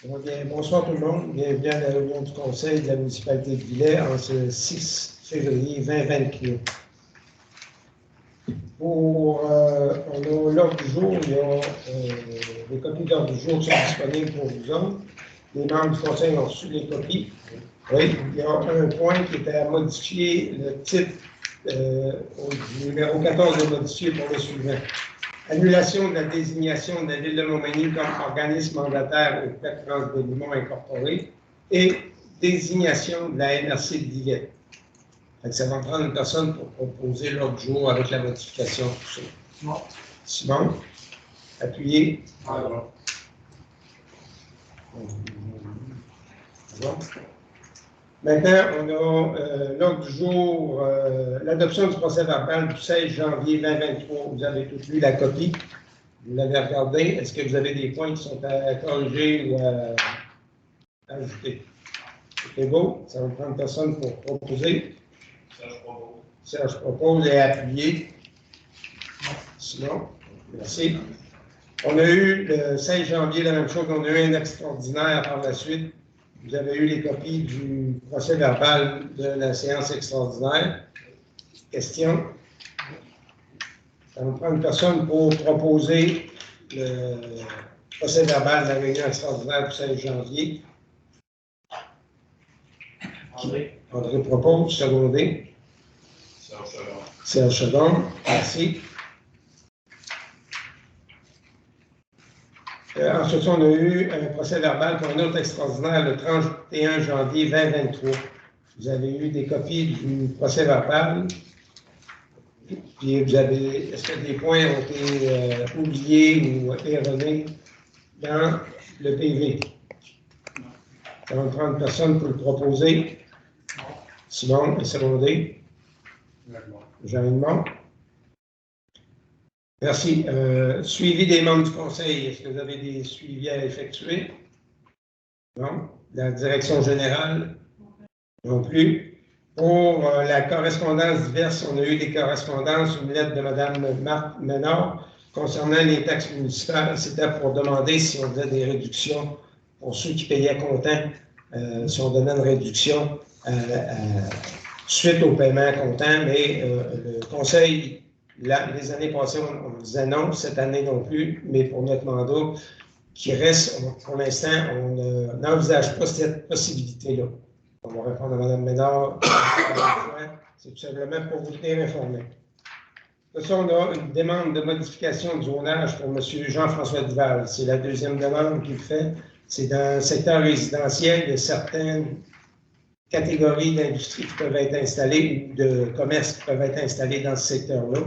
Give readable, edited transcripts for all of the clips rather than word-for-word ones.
Bien, bonsoir tout le monde. Bienvenue à la réunion du Conseil de la municipalité de Villers en ce 6 février 2023. On a l'ordre du jour, il y a des copies d'ordre du jour qui sont disponibles pour vous autres. Les membres du Conseil ont reçu les copies. Oui, il y a un point qui était à modifier, le titre du numéro 14 est modifié pour le suivant. Annulation de la désignation de la Ville de Montmagny comme organisme mandataire auprès de France Bélimont Incorporé et désignation de la NRC de Villers. Ça va prendre une personne pour proposer l'ordre du jour avec la modification. Simon. Simon. Appuyez. Alors. Maintenant, on a l'ordre du jour, l'adoption du procès-verbal du 16 janvier 2023. Vous avez tous lu la copie. Vous l'avez regardé. Est-ce que vous avez des points qui sont à corriger ou à ajouter? C'est beau. Ça va prendre personne pour proposer. Serge propose et appuyer. Sinon, merci. On a eu le 16 janvier la même chose. On a eu un extraordinaire par la suite. Vous avez eu les copies du procès-verbal de la séance extraordinaire. Question? Ça va prendre une personne pour proposer le procès-verbal de la réunion extraordinaire du 16 janvier. André propose, secondé. Serge Chevron. Merci. Ensuite, on a eu un procès-verbal pour un autre extraordinaire le 31 janvier 2023. Vous avez eu des copies du procès-verbal. Puis vous avez, est-ce que des points ont été oubliés ou erronés dans le PV? Ça va prendre personne pour le proposer. Simon est secondé. Jean-Edmond. Merci. Suivi des membres du Conseil, est-ce que vous avez des suivis à effectuer? Non. La direction générale? Non plus. Pour la correspondance diverse, on a eu des correspondances, une lettre de Mme Marthe Ménard concernant les taxes municipales. C'était pour demander si on faisait des réductions pour ceux qui payaient comptant, si on donnait une réduction suite au paiement comptant, mais le Conseil, les années passées, on disait non, cette année non plus, mais pour notre mandat qui reste, pour l'instant, on n'envisage pas cette possibilité-là. On va répondre à Mme Ménard. C'est tout simplement pour vous tenir informé. De ça, on a une demande de modification de zonage pour M. Jean-François Duval. C'est la deuxième demande qu'il fait. C'est dans le secteur résidentiel, il y a certaines catégories d'industries qui peuvent être installées ou de commerces qui peuvent être installés dans ce secteur-là.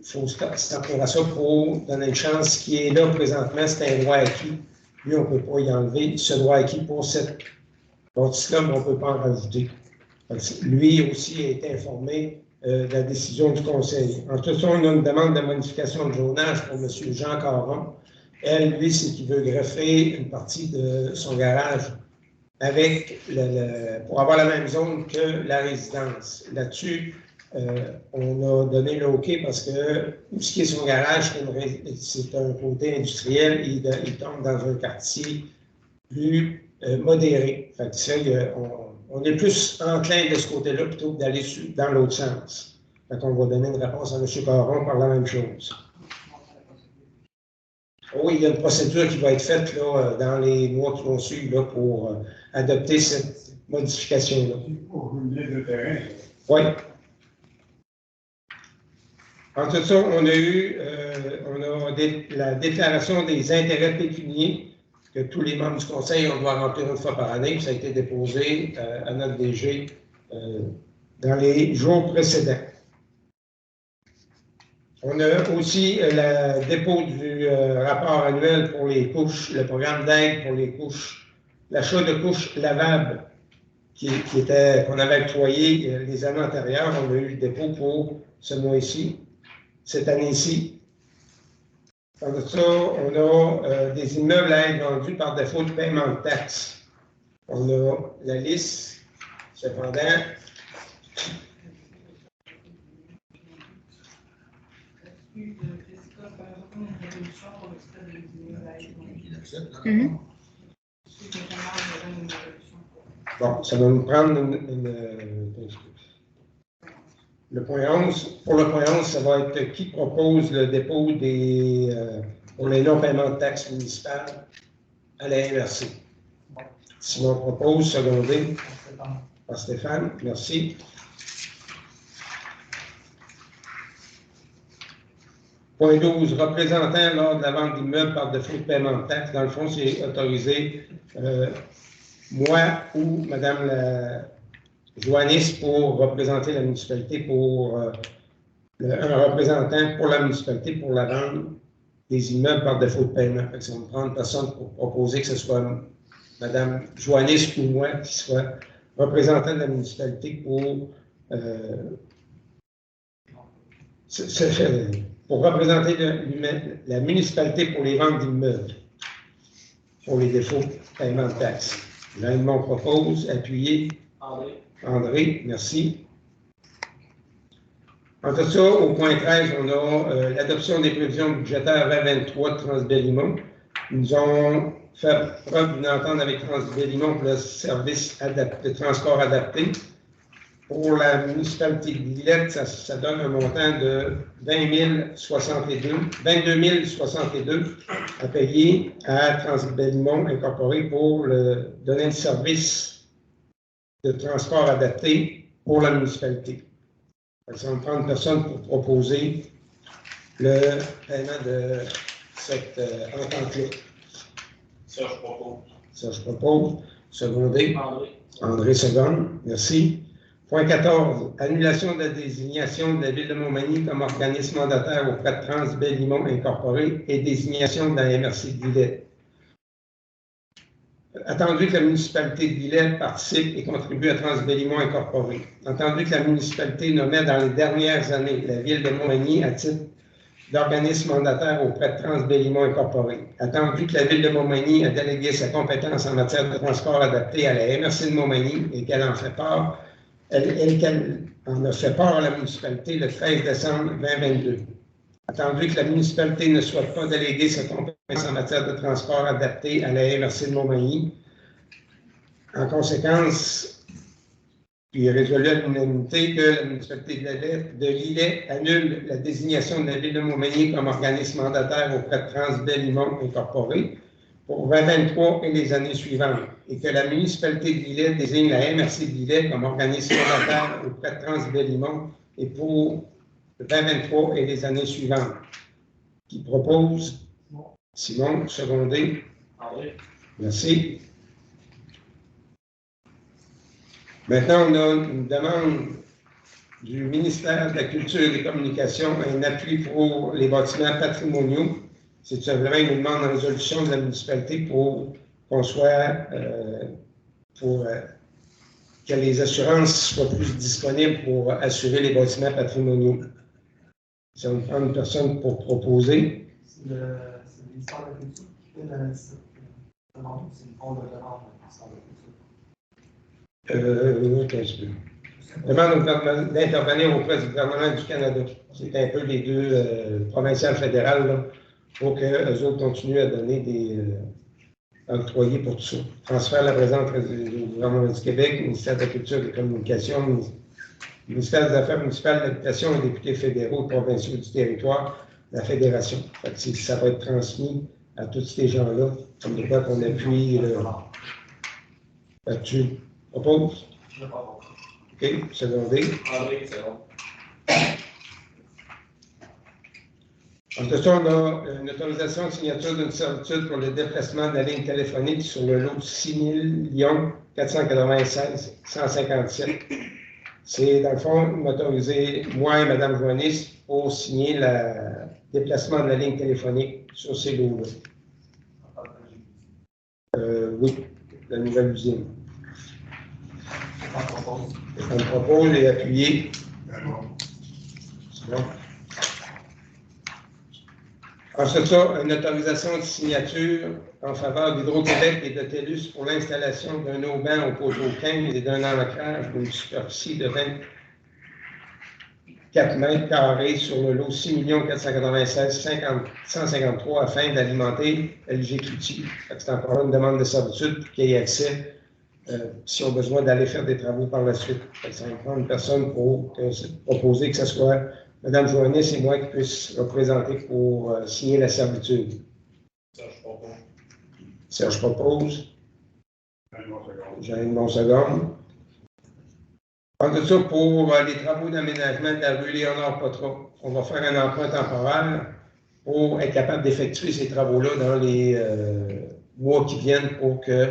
Il faut s'attendre à ça pour donner une chance. Ce qui est là présentement, c'est un droit acquis. Lui, on ne peut pas y enlever ce droit acquis pour cette bâtisse-là, mais on ne peut pas en rajouter. Lui aussi a été informé de la décision du Conseil. En tout cas, on a une demande de modification de zonage pour M. Jean Caron. Elle, lui, c'est qu'il veut greffer une partie de son garage avec pour avoir la même zone que la résidence. Là-dessus, on a donné le OK parce que ce qui est son garage, c'est un côté industriel, il tombe dans un quartier plus modéré. Fait que ça, on est plus enclin de ce côté-là plutôt que d'aller dans l'autre sens. Fait qu'on va donner une réponse à M. Caron par la même chose. Oui, il y a une procédure qui va être faite là, dans les mois qui vont suivre là, pour adopter cette modification-là. Pour le terrain. Oui. En tout ça, on a eu la déclaration des intérêts pécuniaires que tous les membres du Conseil, on doit remplir une fois par année, puis ça a été déposé à notre DG dans les jours précédents. On a aussi le dépôt du rapport annuel pour les couches, le programme d'aide pour les couches, l'achat de couches lavables qu'on avait octroyé les années antérieures. On a eu le dépôt pour ce mois-ci, cette année-ci. Dans ça, on a des immeubles à être vendus par défaut de paiement de taxes. On a la liste, cependant. Bon, ça va nous prendre le point 11. Pour le point 11, ça va être qui propose le dépôt pour les non-paiements de taxes municipales à la MRC. Simon propose, secondé par Stéphane. Merci. Point 12, représentant lors de la vente d'immeubles par défaut de paiement de taxes. Dans le fond, c'est autorisé moi ou Mme la Joannis pour représenter la municipalité pour un représentant pour la municipalité pour la vente des immeubles par défaut de paiement. Ça va me prendre une personne pour proposer que ce soit Mme Joannis ou moi qui soit représentant de la municipalité pour représenter la municipalité pour les ventes d'immeubles, pour les défauts de paiement de taxes. L'amendement propose, appuyé. André, merci. Entre ça, au point 13, on a l'adoption des prévisions budgétaires 2023 de Transbellimont. Nous avons fait preuve d'une entente avec Transbellimont pour le service de transport adapté. Pour la municipalité de Lillette, ça donne un montant de 22 062 à payer à Transbellimont Incorporé pour donner le service de transport adapté pour la municipalité. Ça va me prendre une personne pour proposer le paiement de cette entente-là. Ça, je propose. Ça, je propose. Secondé. André seconde. Merci. Point 14. Annulation de la désignation de la Ville de Montmagny comme organisme mandataire auprès de Transbellimont Incorporé et désignation de la MRC de Lillette. Attendu que la municipalité de Lillette participe et contribue à Transbellimont Incorporé. Entendu que la municipalité nommait dans les dernières années la Ville de Montmagny à titre d'organisme mandataire auprès de Transbellimont Incorporé. Attendu que la Ville de Montmagny a délégué sa compétence en matière de transport adapté à la MRC de Montmagny et qu'elle en fait part, qu'elle en a fait part à la municipalité le 13 décembre 2022. Attendu que la municipalité ne souhaite pas déléguer sa compétence en matière de transport adapté à la MRC de Montmagny, en conséquence, puis résolu à l'unanimité que la municipalité de Lillette annule la désignation de la Ville de Montmagny comme organisme mandataire auprès de Transbellimont Incorporé pour 2023 et les années suivantes, et que la municipalité de Lillette désigne la MRC de Lillette comme organisme mandataire auprès de Transbellimont et pour 2023 et les années suivantes. Qui propose? Simon, secondé. Merci. Maintenant, on a une demande du ministère de la Culture et des Communications, un appui pour les bâtiments patrimoniaux. C'est tout simplement une demande de résolution de la municipalité pour qu'on soit, que les assurances soient plus disponibles pour assurer les bâtiments patrimoniaux. Ça va me prendre une personne pour proposer. C'est le ministère de la Culture qui fait la demande, c'est le fonds de demande du ministère de la Culture. Demande au gouvernement d'intervenir auprès du gouvernement du Canada. C'est un peu les deux provinciales fédérales là, pour qu'eux autres continuent à donner des octroyés pour tout ça. Transfert la présence du gouvernement du Québec, ministère de la Culture et des Communications, ministère des Affaires municipales, de l'Habitation et députés fédéraux et provinciaux du territoire, la Fédération. Ça va être transmis à tous ces gens-là, comme de quoi qu'on appuie là-dessus. Propose? Je propose. OK, secondé. André, c'est bon. Entre ça, on a une autorisation de signature d'une servitude pour le déplacement de la ligne téléphonique sur le lot 6 496 157. C'est, dans le fond, m'autoriser, moi et Mme Joannis, pour signer le déplacement de la ligne téléphonique sur ces lots-là. Oui, la nouvelle usine. On propose et appuyer. C'est bon. Ensuite, ça, une autorisation de signature en faveur d'Hydro-Québec et de TELUS pour l'installation d'un aubin au poteau 15 et d'un ancrage d'une superficie de 24 mètres carrés sur le lot 6 496 153 afin d'alimenter LG Cloutier. C'est encore une demande de servitude pour qu'il y ait accès s'ils ont besoin d'aller faire des travaux par la suite. Ça va prendre une personne pour proposer que ce soit Mme Joannis et moi qui puisse représenter pour signer la servitude. Serge propose. Serge propose. Jeanne Monseconde. En tout ça, pour les travaux d'aménagement de la rue Léonard Poitras, on va faire un emprunt temporaire pour être capable d'effectuer ces travaux-là dans les mois qui viennent pour que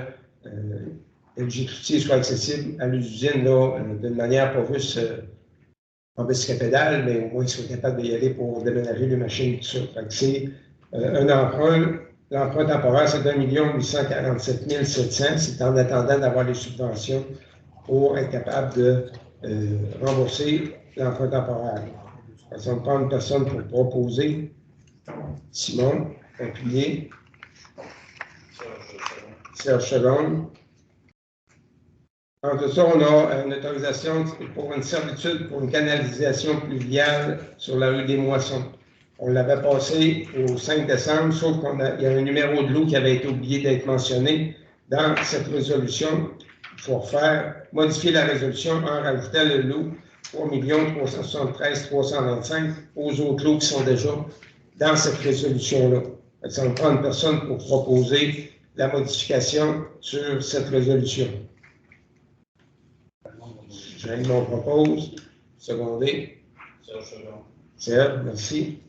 LG soit accessible à l'usine d'une manière pas juste en bicyclopédale, mais au moins qu'ils soient capables d'y aller pour déménager les machines, tout ça. C'est un emprunt. L'emprunt temporaire, c'est d'1 847 700. C'est en attendant d'avoir les subventions pour être capable de rembourser l'emprunt temporaire. Ça me prend une personne pour proposer. Simon, appuyé. Serge Seconde. En tout ça, on a une autorisation pour une servitude pour une canalisation pluviale sur la rue des Moissons. On l'avait passé au 5 décembre, sauf qu'il y a un numéro de lot qui avait été oublié d'être mentionné dans cette résolution. Il faut modifier la résolution en rajoutant le lot 3 373 325 aux autres lots qui sont déjà dans cette résolution-là. Ça me prend une personne pour proposer la modification sur cette résolution. Jean-Yves propose. Secondé. Serge, merci.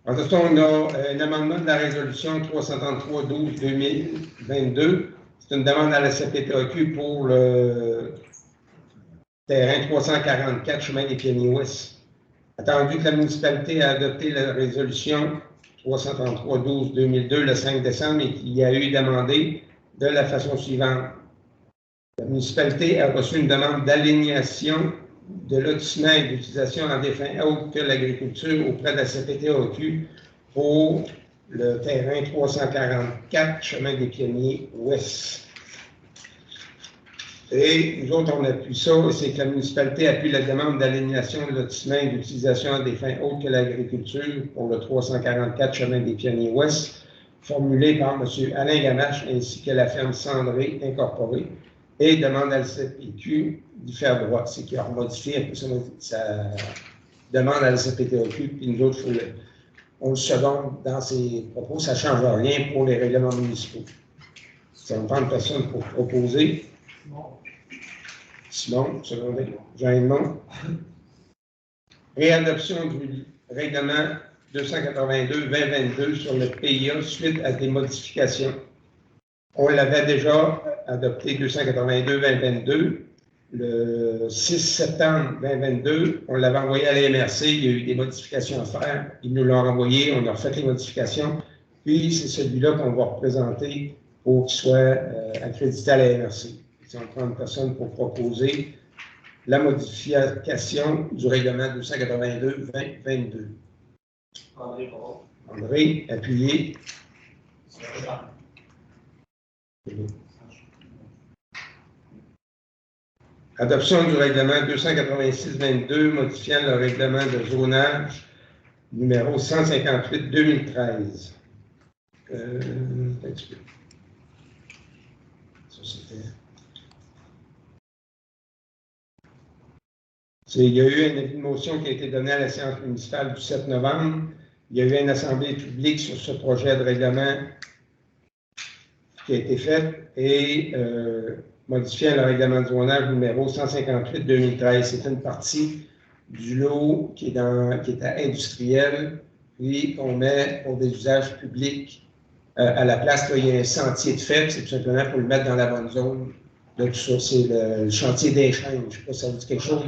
En tout cas, on a un amendement de la résolution 333-12-2022. C'est une demande à la CPTAQ pour le terrain 344 chemin des Pionniers-Ouest. Attendu que la municipalité a adopté la résolution 333-12-2002 le 5 décembre et qu'il y a eu demandé de la façon suivante. La municipalité a reçu une demande d'alignation de lotissement et d'utilisation en des fins autres que l'agriculture auprès de la CPTAQ pour le terrain 344 chemin des Pionniers Ouest. Et nous autres, on appuie ça, c'est que la municipalité appuie la demande d'alignation de lotissement et d'utilisation en des fins autres que l'agriculture pour le 344 chemin des Pionniers Ouest, formulée par M. Alain Gamache ainsi que la ferme Cendré Incorporée, et demande à la CPTAQ d'y faire droit. C'est qu'il a modifié un peu sa demande à la CPTAQ, puis nous autres, on le seconde dans ses propos. Ça ne change rien pour les règlements municipaux. Ça me prend une personne pour proposer. Simon, secondé. Jean-Edmond. Réadoption du règlement 282-2022 sur le PIA suite à des modifications. On l'avait déjà adopté 282-2022. Le 6 septembre 2022, on l'avait envoyé à la MRC, il y a eu des modifications à faire. Ils nous l'ont renvoyé, on a refait les modifications. Puis c'est celui-là qu'on va représenter pour qu'il soit accrédité à la MRC. Si on prend une personne pour proposer la modification du règlement 282-2022. André, appuyé. Adoption du règlement 286-22 modifiant le règlement de zonage numéro 158-2013. Ça, c'était... Il y a eu un avis de motion qui a été donné à la séance municipale du 7 novembre. Il y a eu une assemblée publique sur ce projet de règlement qui a été faite et modifiant le règlement de zonage numéro 158-2013. C'est une partie du lot qui est industriel, puis on met pour des usages publics à la place. Là, il y a un sentier de fait, c'est tout simplement pour le mettre dans la bonne zone. Là, tout ça, c'est le chantier des Chênes. Je ne sais pas si ça vous dit quelque chose.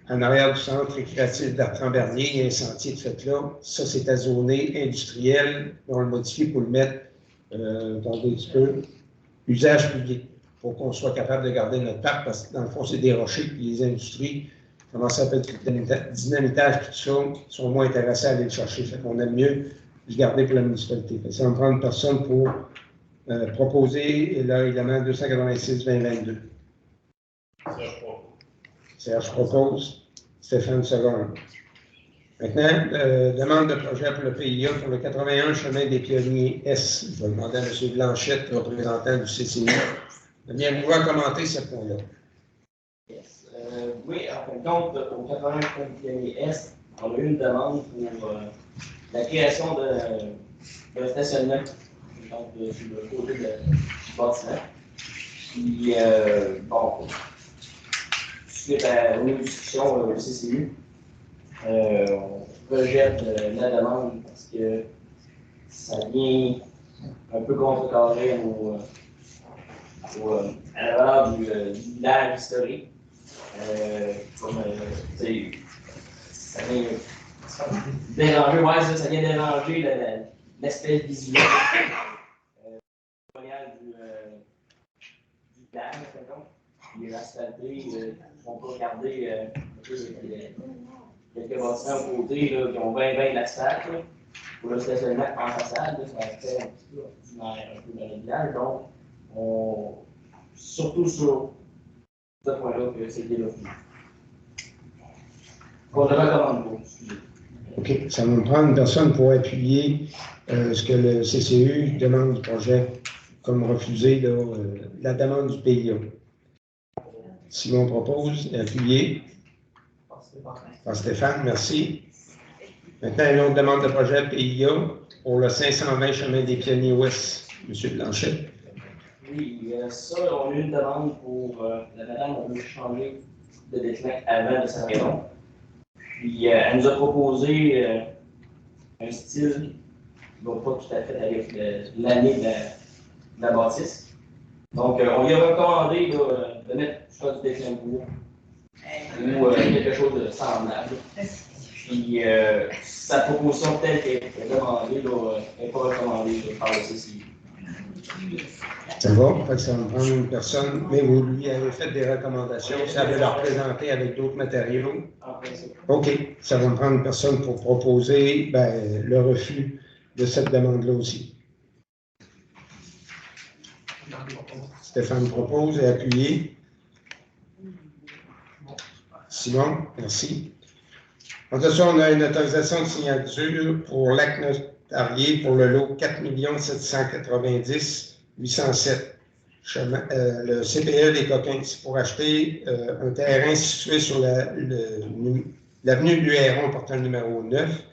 En arrière du centre récréatif d'Artrand-Bernier, il y a un sentier de fait là. Ça, c'est à zoner industriel. On le modifie pour le mettre, attendez un petit peu, usage public, pour qu'on soit capable de garder notre parc, parce que dans le fond, c'est des rochers, puis les industries, comment ça s'appelle, dynamitage, tout ça, sont moins intéressés à aller le chercher. Fait qu'on aime mieux le garder pour la municipalité. Fait que ça va me prendre une personne pour proposer le règlement 286-2022. Serge propose. Stéphane seconde. Maintenant, demande de projet pour le PIA pour le 81 chemin des Pionniers S. Je vais demander à M. Blanchette, représentant du CCI, de bien vouloir commenter ce point-là. Yes. Oui, en fin de compte, au 80 chemin des Pionniers Est, on a eu une demande pour la création d'un stationnement, donc sur le côté du bâtiment. Puis, bon, suite à une discussion au CCU, on rejette la demande parce que ça vient un peu contrecarrer à la valeur du village historique. Ça vient déranger, ouais, ça vient déranger l'aspect visuel du village, il est asphalté, on peut regarder quelques bâtiments aux côtés là, qui ont bien l'asphalte. Pour le stationnement en façade, là, ça fait un petit peu ordinaire un peu dans le village. Donc, surtout sur ce point-là que c'était là. On ne recommande pas, excusez. OK. Ça va me prendre une personne pour appuyer ce que le CCU demande du projet, comme refuser là, la demande du PIA. Simon propose, appuyer. Par Stéphane, merci. Maintenant, une autre demande de projet PIA pour le 520 chemin des Pionniers Ouest. M. Blanchet. Oui, ça, on a eu une demande pour la madame, on veut changer de déclin avant de sa raison. Puis elle nous a proposé un style qui ne va pas tout à fait avec l'année de la bâtisse. Donc, on lui a recommandé de mettre soit du déclin bois ou quelque chose de semblable. Puis sa proposition telle qu'elle est demandée n'est pas recommandée par le CCI. Ça va? En fait, ça va me prendre une personne, mais vous lui avez fait des recommandations, ça va leur présenter avec d'autres matériaux. OK, ça va me prendre une personne pour proposer le refus de cette demande-là aussi. Stéphane propose et appuyer. Simon, merci. En dessous, on a une autorisation de signature pour l'acte notarié pour le lot 4 790 807. Le CPE des Coquins, c'est pour acheter un terrain situé sur l'avenue du Héron portant le numéro 9.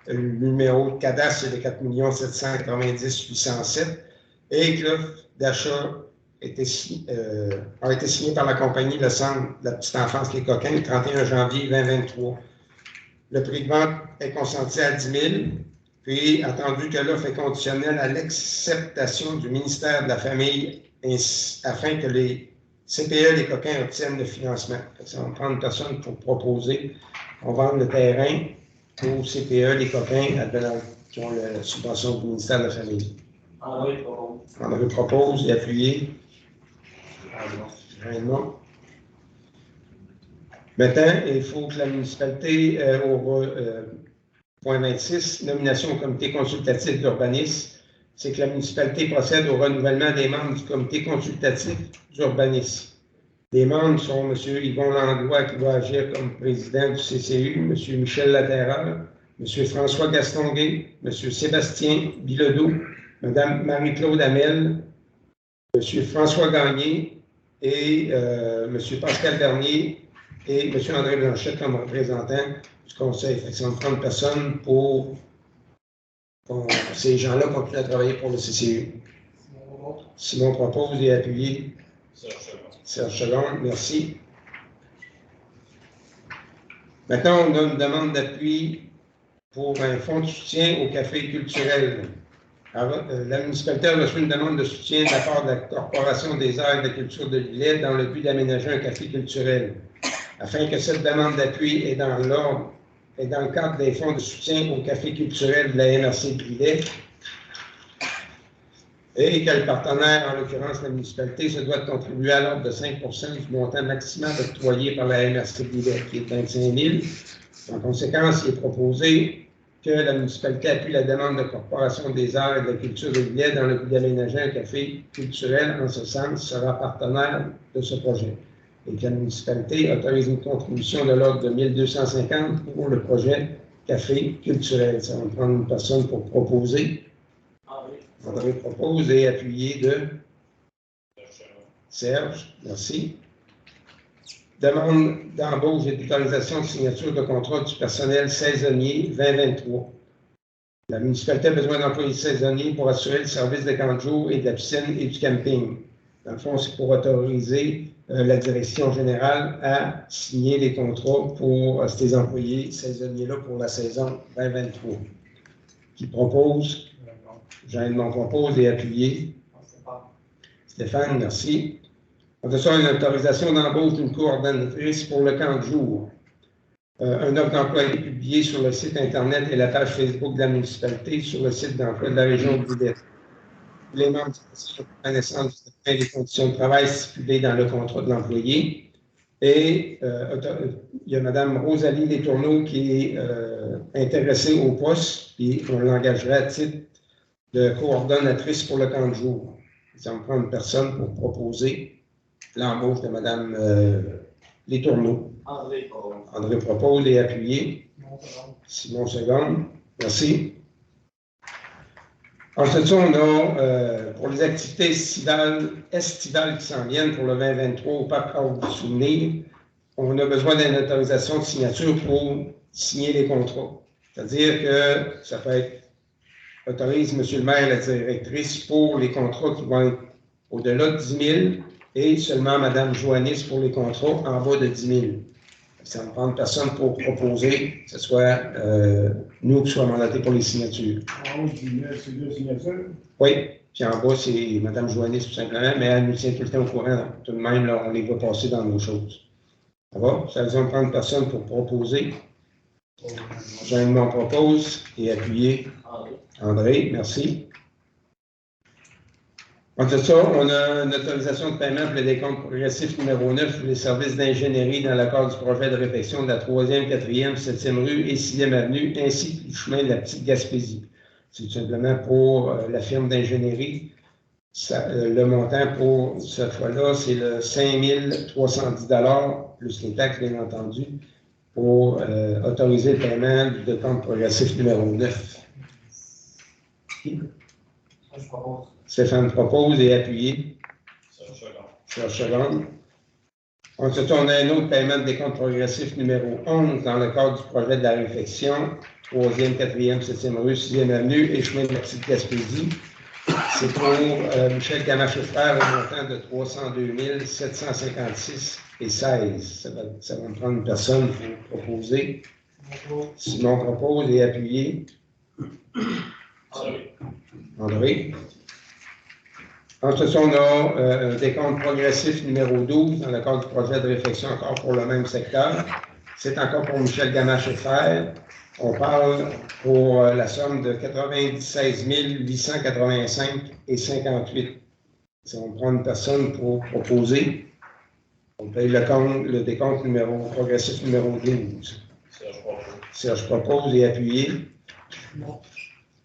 Le numéro de cadastre, c'est le 4 790 807. Et que l'offre d'achat a été signé par la compagnie Le Centre de la Petite Enfance Les Coquins le 31 janvier 2023. Le prix de vente est consenti à 10 000, puis attendu que l'offre est conditionnelle à l'acceptation du ministère de la Famille afin que les CPE Les Coquins obtiennent le financement. Ça va prendre une personne pour proposer. On vend le terrain aux CPE Les Coquins qui ont la subvention du ministère de la Famille. André propose. André propose et appuyer. Raymond. Maintenant, il faut que la municipalité point 26, nomination au comité consultatif d'urbanisme, c'est que la municipalité procède au renouvellement des membres du comité consultatif d'urbanisme. Les membres sont M. Yvon Langlois qui va agir comme président du CCU, M. Michel Laterreur, M. François Gastonguay, M. Sébastien Bilodeau, Mme Marie-Claude Hamel, M. François Gagné et M. Pascal Dernier et M. André Blanchet comme représentant du conseil. Ça va prendre personne pour ces gens-là continuent à travailler pour le CCU. Simon propose et appuyer. Serge Chalon, merci. Maintenant, on a une demande d'appui pour un fonds de soutien au café culturel. Alors, la municipalité a reçu une demande de soutien de la part de la Corporation des arts et de la culture de Lillet dans le but d'aménager un café culturel. Afin que cette demande d'appui est dans l'ordre et dans le cadre des fonds de soutien au café culturel de la MRC de Lillet, et que le partenaire, en l'occurrence la municipalité, se doit de contribuer à l'ordre de 5 du montant maximal octroyé par la MRC de Lillet, qui est 25 000. En conséquence, il est proposé que la municipalité appuie la demande de Corporation des arts et de la culture de Lillet dans le but d'aménager un café culturel. En ce sens, sera partenaire de ce projet. Et que la municipalité autorise une contribution de l'ordre de 1 250 pour le projet café culturel. Ça va prendre une personne pour proposer. André propose et appuyé de Serge. Merci. Demande d'embauche et d'autorisation de signature de contrat du personnel saisonnier 2023. La municipalité a besoin d'employés saisonniers pour assurer le service des camps de jour et de la piscine et du camping. Dans le fond, c'est pour autoriser la direction générale à signer les contrats pour ces employés saisonniers-là pour la saison 2023. Qui propose? Jeanne propose et appuyé. Stéphane, merci. On a ça une autorisation d'embauche d'une coordonnatrice pour le camp de jour. Un offre d'emploi est publié sur le site Internet et la page Facebook de la municipalité sur le site d'emploi de la région de Québec. Les membres du conseil ont connaissance des conditions de travail stipulées dans le contrat de l'employé. Et il y a Mme Rosalie Letourneau qui est intéressée au poste et on l'engagerait à titre de coordonnatrice pour le camp de jour. Ça me prend une personne pour proposer l'embauche de Mme Letourneau. André propose et appuyé. Simon seconde. Merci. Ensuite, on a pour les activités estivales qui s'en viennent pour le 2023 au Parc Arbre du Souvenir, on a besoin d'une autorisation de signature pour signer les contrats. C'est-à-dire que ça peut être autorise M. le maire et la directrice pour les contrats qui vont être au-delà de 10 000 et seulement Mme Joannis pour les contrats en bas de 10 000. Ça me prend une personne pour proposer, que ce soit nous qui soient mandatés pour les signatures. En haut, c'est deux signatures? Oui, puis en bas, c'est Mme Joannis tout simplement, mais elle nous tient tout le temps au courant. Tout de même, là, on les voit passer dans nos choses. Ça va? Ça veut dire prendre une personne pour proposer. Jeanne m'en propose et appuyer. André, merci. Ensuite ça, on a une autorisation de paiement pour le décompte progressif numéro 9 pour les services d'ingénierie dans le cadre du projet de réfection de la 3e, 4e, 7e rue et 6e avenue, ainsi que du chemin de la Petite Gaspésie. C'est tout simplement pour la firme d'ingénierie. Le montant pour cette fois-là, c'est le 5 310 $, plus les taxes, bien entendu, pour autoriser le paiement du décompte progressif numéro 9. Je propose. Stéphane propose et appuyé. Serge seconde. Ensuite, on a un autre paiement de décompte progressif numéro 11 dans le cadre du projet de la réfection, 3e, 4e, 7e rue, 6e avenue et chemin de la Petite Gaspésie. C'est pour Michel Camache Frères au montant de 302 756 et 16. Ça va me prendre une personne pour proposer. Simon propose et appuyé. André. Ensuite, on a un décompte progressif numéro 12 dans le cadre du projet de réflexion encore pour le même secteur. C'est encore pour Michel Gamache et Frères. On parle pour la somme de 97 885 et 58. Si on prend une personne pour proposer, on paye le décompte progressif numéro 12. Serge propose et appuyé.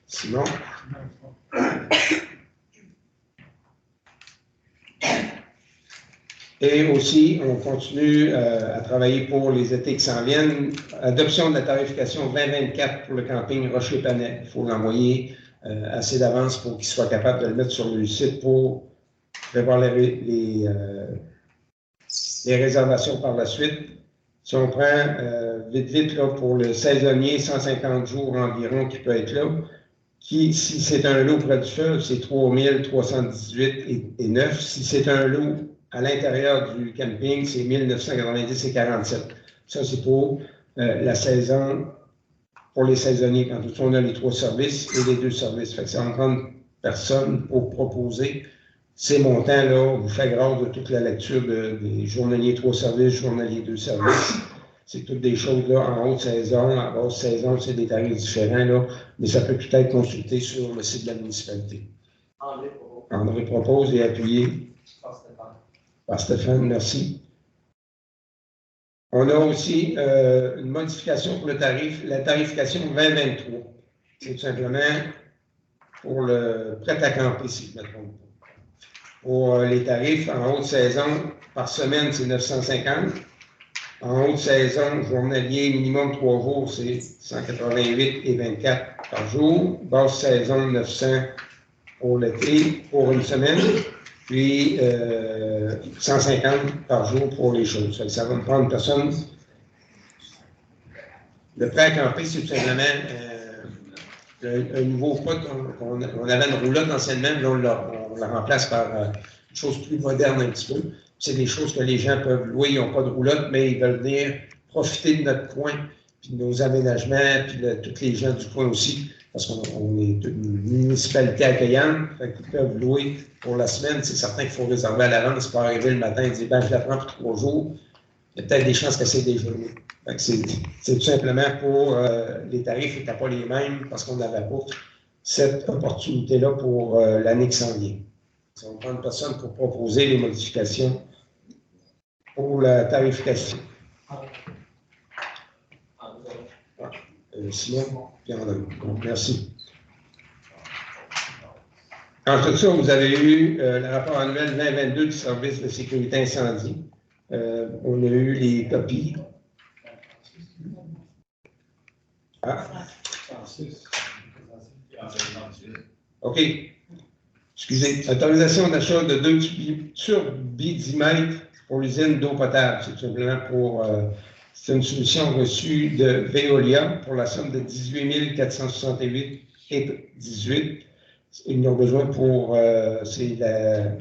Simon. Et aussi, on continue à travailler pour les étés qui s'en viennent. Adoption de la tarification 2024 pour le camping Rocher-Panay. Il faut l'envoyer assez d'avance pour qu'il soit capable de le mettre sur le site pour prévoir les réservations par la suite. Si on prend vite là, pour le saisonnier, 150 jours environ qui peut être là, qui, si c'est un lot près du feu, c'est 3 318 et 9. Si c'est un lot à l'intérieur du camping, c'est 1990 et 47. Ça, c'est pour la saison, pour les saisonniers. Quand on a les 3 services et les 2 services. Fait que ça en prend personne pour proposer ces montants-là. Vous faites grâce de toute la lecture des journaliers 3 services, journaliers 2 services. C'est toutes des choses là, en haute saison, en basse saison, c'est des tarifs différents, là, mais ça peut tout être consulté sur le site de la municipalité. André propose et appuyé. Par Stéphane, merci. On a aussi une modification pour le tarif, la tarification 2023. C'est tout simplement pour le prêt à camper, si je ne me trompe pas. Pour les tarifs en haute saison, par semaine, c'est 950. En haute saison, journalier, minimum 3 jours, c'est 188 et 24 par jour. Basse saison, 900 pour l'été, pour une semaine. Puis 150 par jour pour les choses. Ça va me prendre une personne. Le prêt à camper, c'est tout simplement un nouveau pote. On avait une roulotte anciennement, là, on la remplace par une chose plus moderne un petit peu. C'est des choses que les gens peuvent louer, ils n'ont pas de roulotte, mais ils veulent venir profiter de notre coin, puis de nos aménagements, puis de tous les gens du coin aussi, parce qu'on est une municipalité accueillante, fait qu'ils peuvent louer pour la semaine. C'est certain qu'il faut réserver à l'avance, pas arriver le matin et dire ben, je la prends pour 3 jours. Il y a peut-être des chances que c'est déjà loué. C'est tout simplement pour les tarifs n'étaient pas les mêmes parce qu'on n'avait pas cette opportunité-là pour l'année qui s'en vient. On prend une personne pour proposer les modifications pour la tarification. Simon, puis André. Donc, merci. En tout ça, vous avez eu le rapport annuel 2022 du service de sécurité incendie. On a eu les copies. Ah. OK. Excusez. Autorisation d'achat de 2 turbidimètres pour l'usine d'eau potable. C'est simplement pour. C'est une solution reçue de Veolia pour la somme de 18 468,18. Ils ont besoin pour. C'est la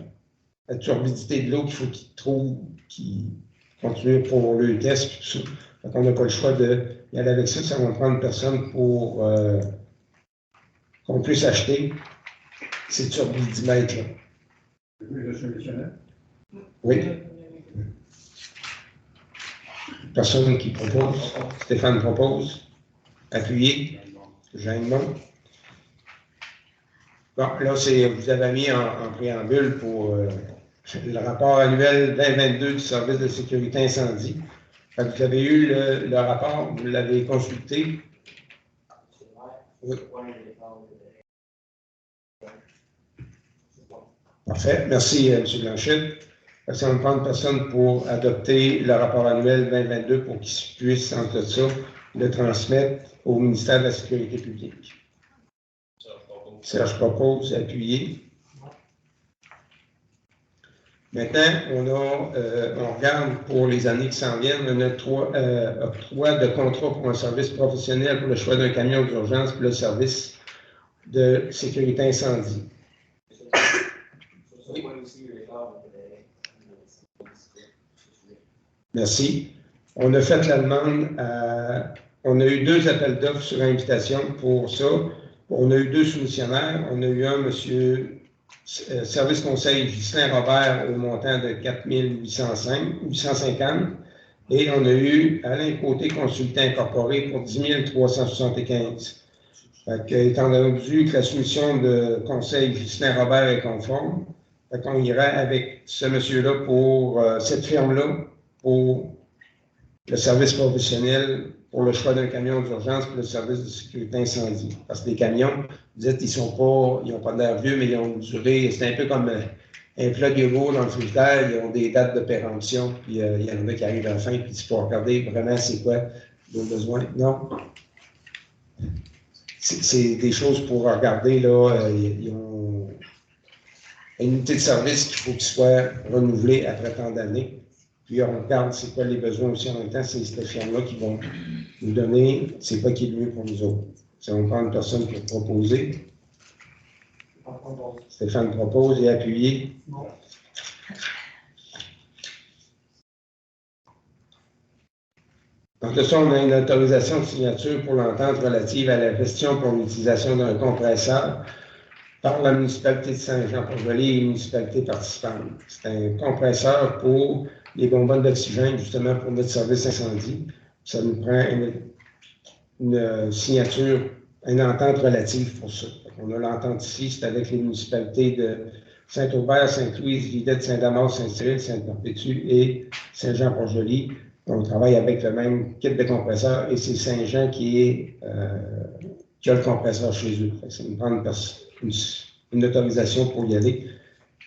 turbidité de l'eau qu'il faut qu'ils trouvent, qui continue pour le test et tout ça. Donc, on n'a pas le choix d'y aller avec ça. Ça va prendre personne pour qu'on puisse acheter ces turbidimètres-là. Oui. Personne qui propose. Stéphane propose. Appuyé. Jeanne non. Bon, là, vous avez mis en préambule pour le rapport annuel 2022 du service de sécurité incendie. Vous avez eu le rapport, vous l'avez consulté. Oui. Parfait. Merci, M. Blanchet. Ça va me prendre personne pour adopter le rapport annuel 2022 pour qu'il puisse, entre ça, le transmettre au ministère de la Sécurité publique. Serge propose, appuyer. Maintenant, on regarde pour les années qui s'en viennent, on a 3 octrois de contrat pour un service professionnel pour le choix d'un camion d'urgence pour le service de sécurité incendie. Oui. Merci. On a fait la demande on a eu 2 appels d'offres sur invitation pour ça. On a eu 2 soumissionnaires. On a eu un, monsieur Service Conseil Ghislain Robert au montant de 4 850. Et on a eu Alain Côté, consultant incorporé pour 10 375. Étant donné que la soumission de Conseil Ghislain Robert est conforme, on ira avec ce monsieur-là pour cette firme-là pour le service professionnel, pour le choix d'un camion d'urgence pour le service de sécurité incendie. Parce que les camions, vous dites, ils n'ont pas l'air vieux, mais ils ont duré. C'est un peu comme un plat de yogourt dans le frigidaire, ils ont des dates de péremption, puis il y en a qui arrivent à la fin, puis il faut regarder vraiment c'est quoi vos besoins. Non. C'est des choses pour regarder, là. Ils ont une unité de service qu'il faut qu'il soit renouvelée après tant d'années. Puis on regarde c'est quoi les besoins aussi en même temps, c'est ces firmes-là qui vont nous donner c'est quoi qui est le mieux pour nous autres. Ça va prendre une personne pour proposer. Stéphane propose et appuyer. Donc là, ça, on a une autorisation de signature pour l'entente relative à la gestion pour l'utilisation d'un compresseur par la municipalité de Saint-Jean-Port-Joli et les municipalités participantes. C'est un compresseur pour les bonbonnes d'oxygène, justement, pour notre service incendie. Ça nous prend une signature, une entente relative pour ça. On a l'entente ici, c'est avec les municipalités de Saint-Aubert, Sainte-Louise, Vidette, Saint-Damas, Saint-Cyril, Sainte-Perpétue et Saint-Jean-Port-Joli. On travaille avec le même kit de compresseur et c'est Saint-Jean qui a le compresseur chez eux. Ça nous prend une autorisation pour y aller,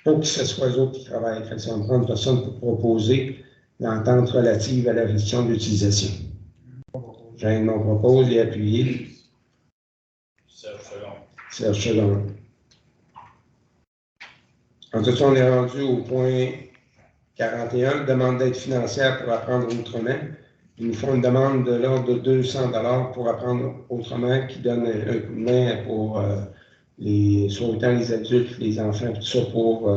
pour que ce soit eux autres qui travaillent. Ça va me prendre une personne pour proposer l'entente relative à la réduction de l'utilisation. Jeanne propose et appuyé. Serge Second. Serge Second. En tout cas, on est rendu au point 41, demande d'aide financière pour apprendre autrement. Ils nous font une demande de l'ordre de 200 $ pour apprendre autrement, qui donne un coup de main pour soit autant les adultes, les enfants, tout ça pour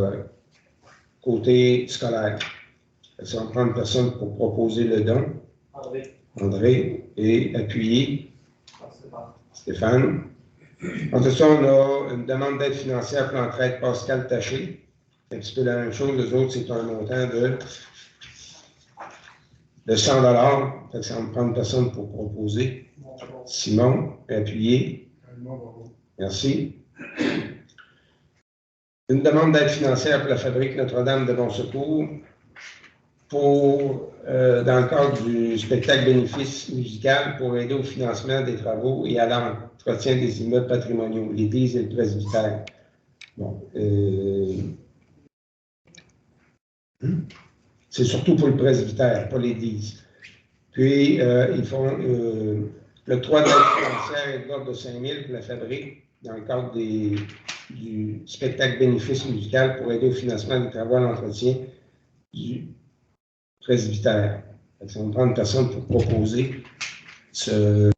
côté scolaire. Ça va prendre personne pour proposer le don. André et appuyé. Stéphane. En tout cas, on a une demande d'aide financière pour l'entraide Pascal Taché. C'est un petit peu la même chose. Les autres, c'est un montant de 100 $. Ça va me prendre personne pour proposer. Simon, appuyé. Merci. Une demande d'aide financière pour la fabrique Notre-Dame de Bon Secours dans le cadre du spectacle bénéfice musical pour aider au financement des travaux et à l'entretien des immeubles patrimoniaux, l'église et le presbytère. Bon, c'est surtout pour le presbytère, pas l'église. Puis, ils font l'octroi d'aide financière et de l'ordre de 5 000 pour la fabrique dans le cadre du spectacle bénéfice musical pour aider au financement des travaux à l'entretien du presbytère. Ça va me prendre une personne pour proposer ce.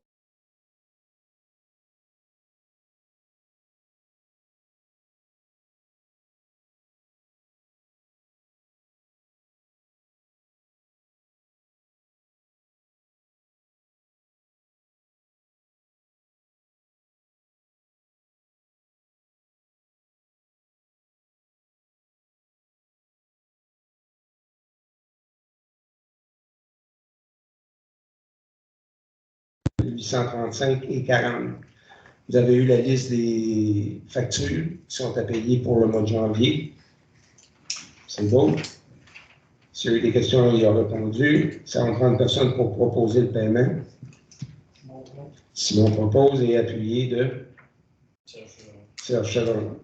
« 835 et 40. Vous avez eu la liste des factures qui sont à payer pour le mois de janvier. C'est beau. S'il y a eu des questions, il y a répondu. Ça va prendre personne pour proposer le paiement. Simon propose et appuyé de Serge Chevron.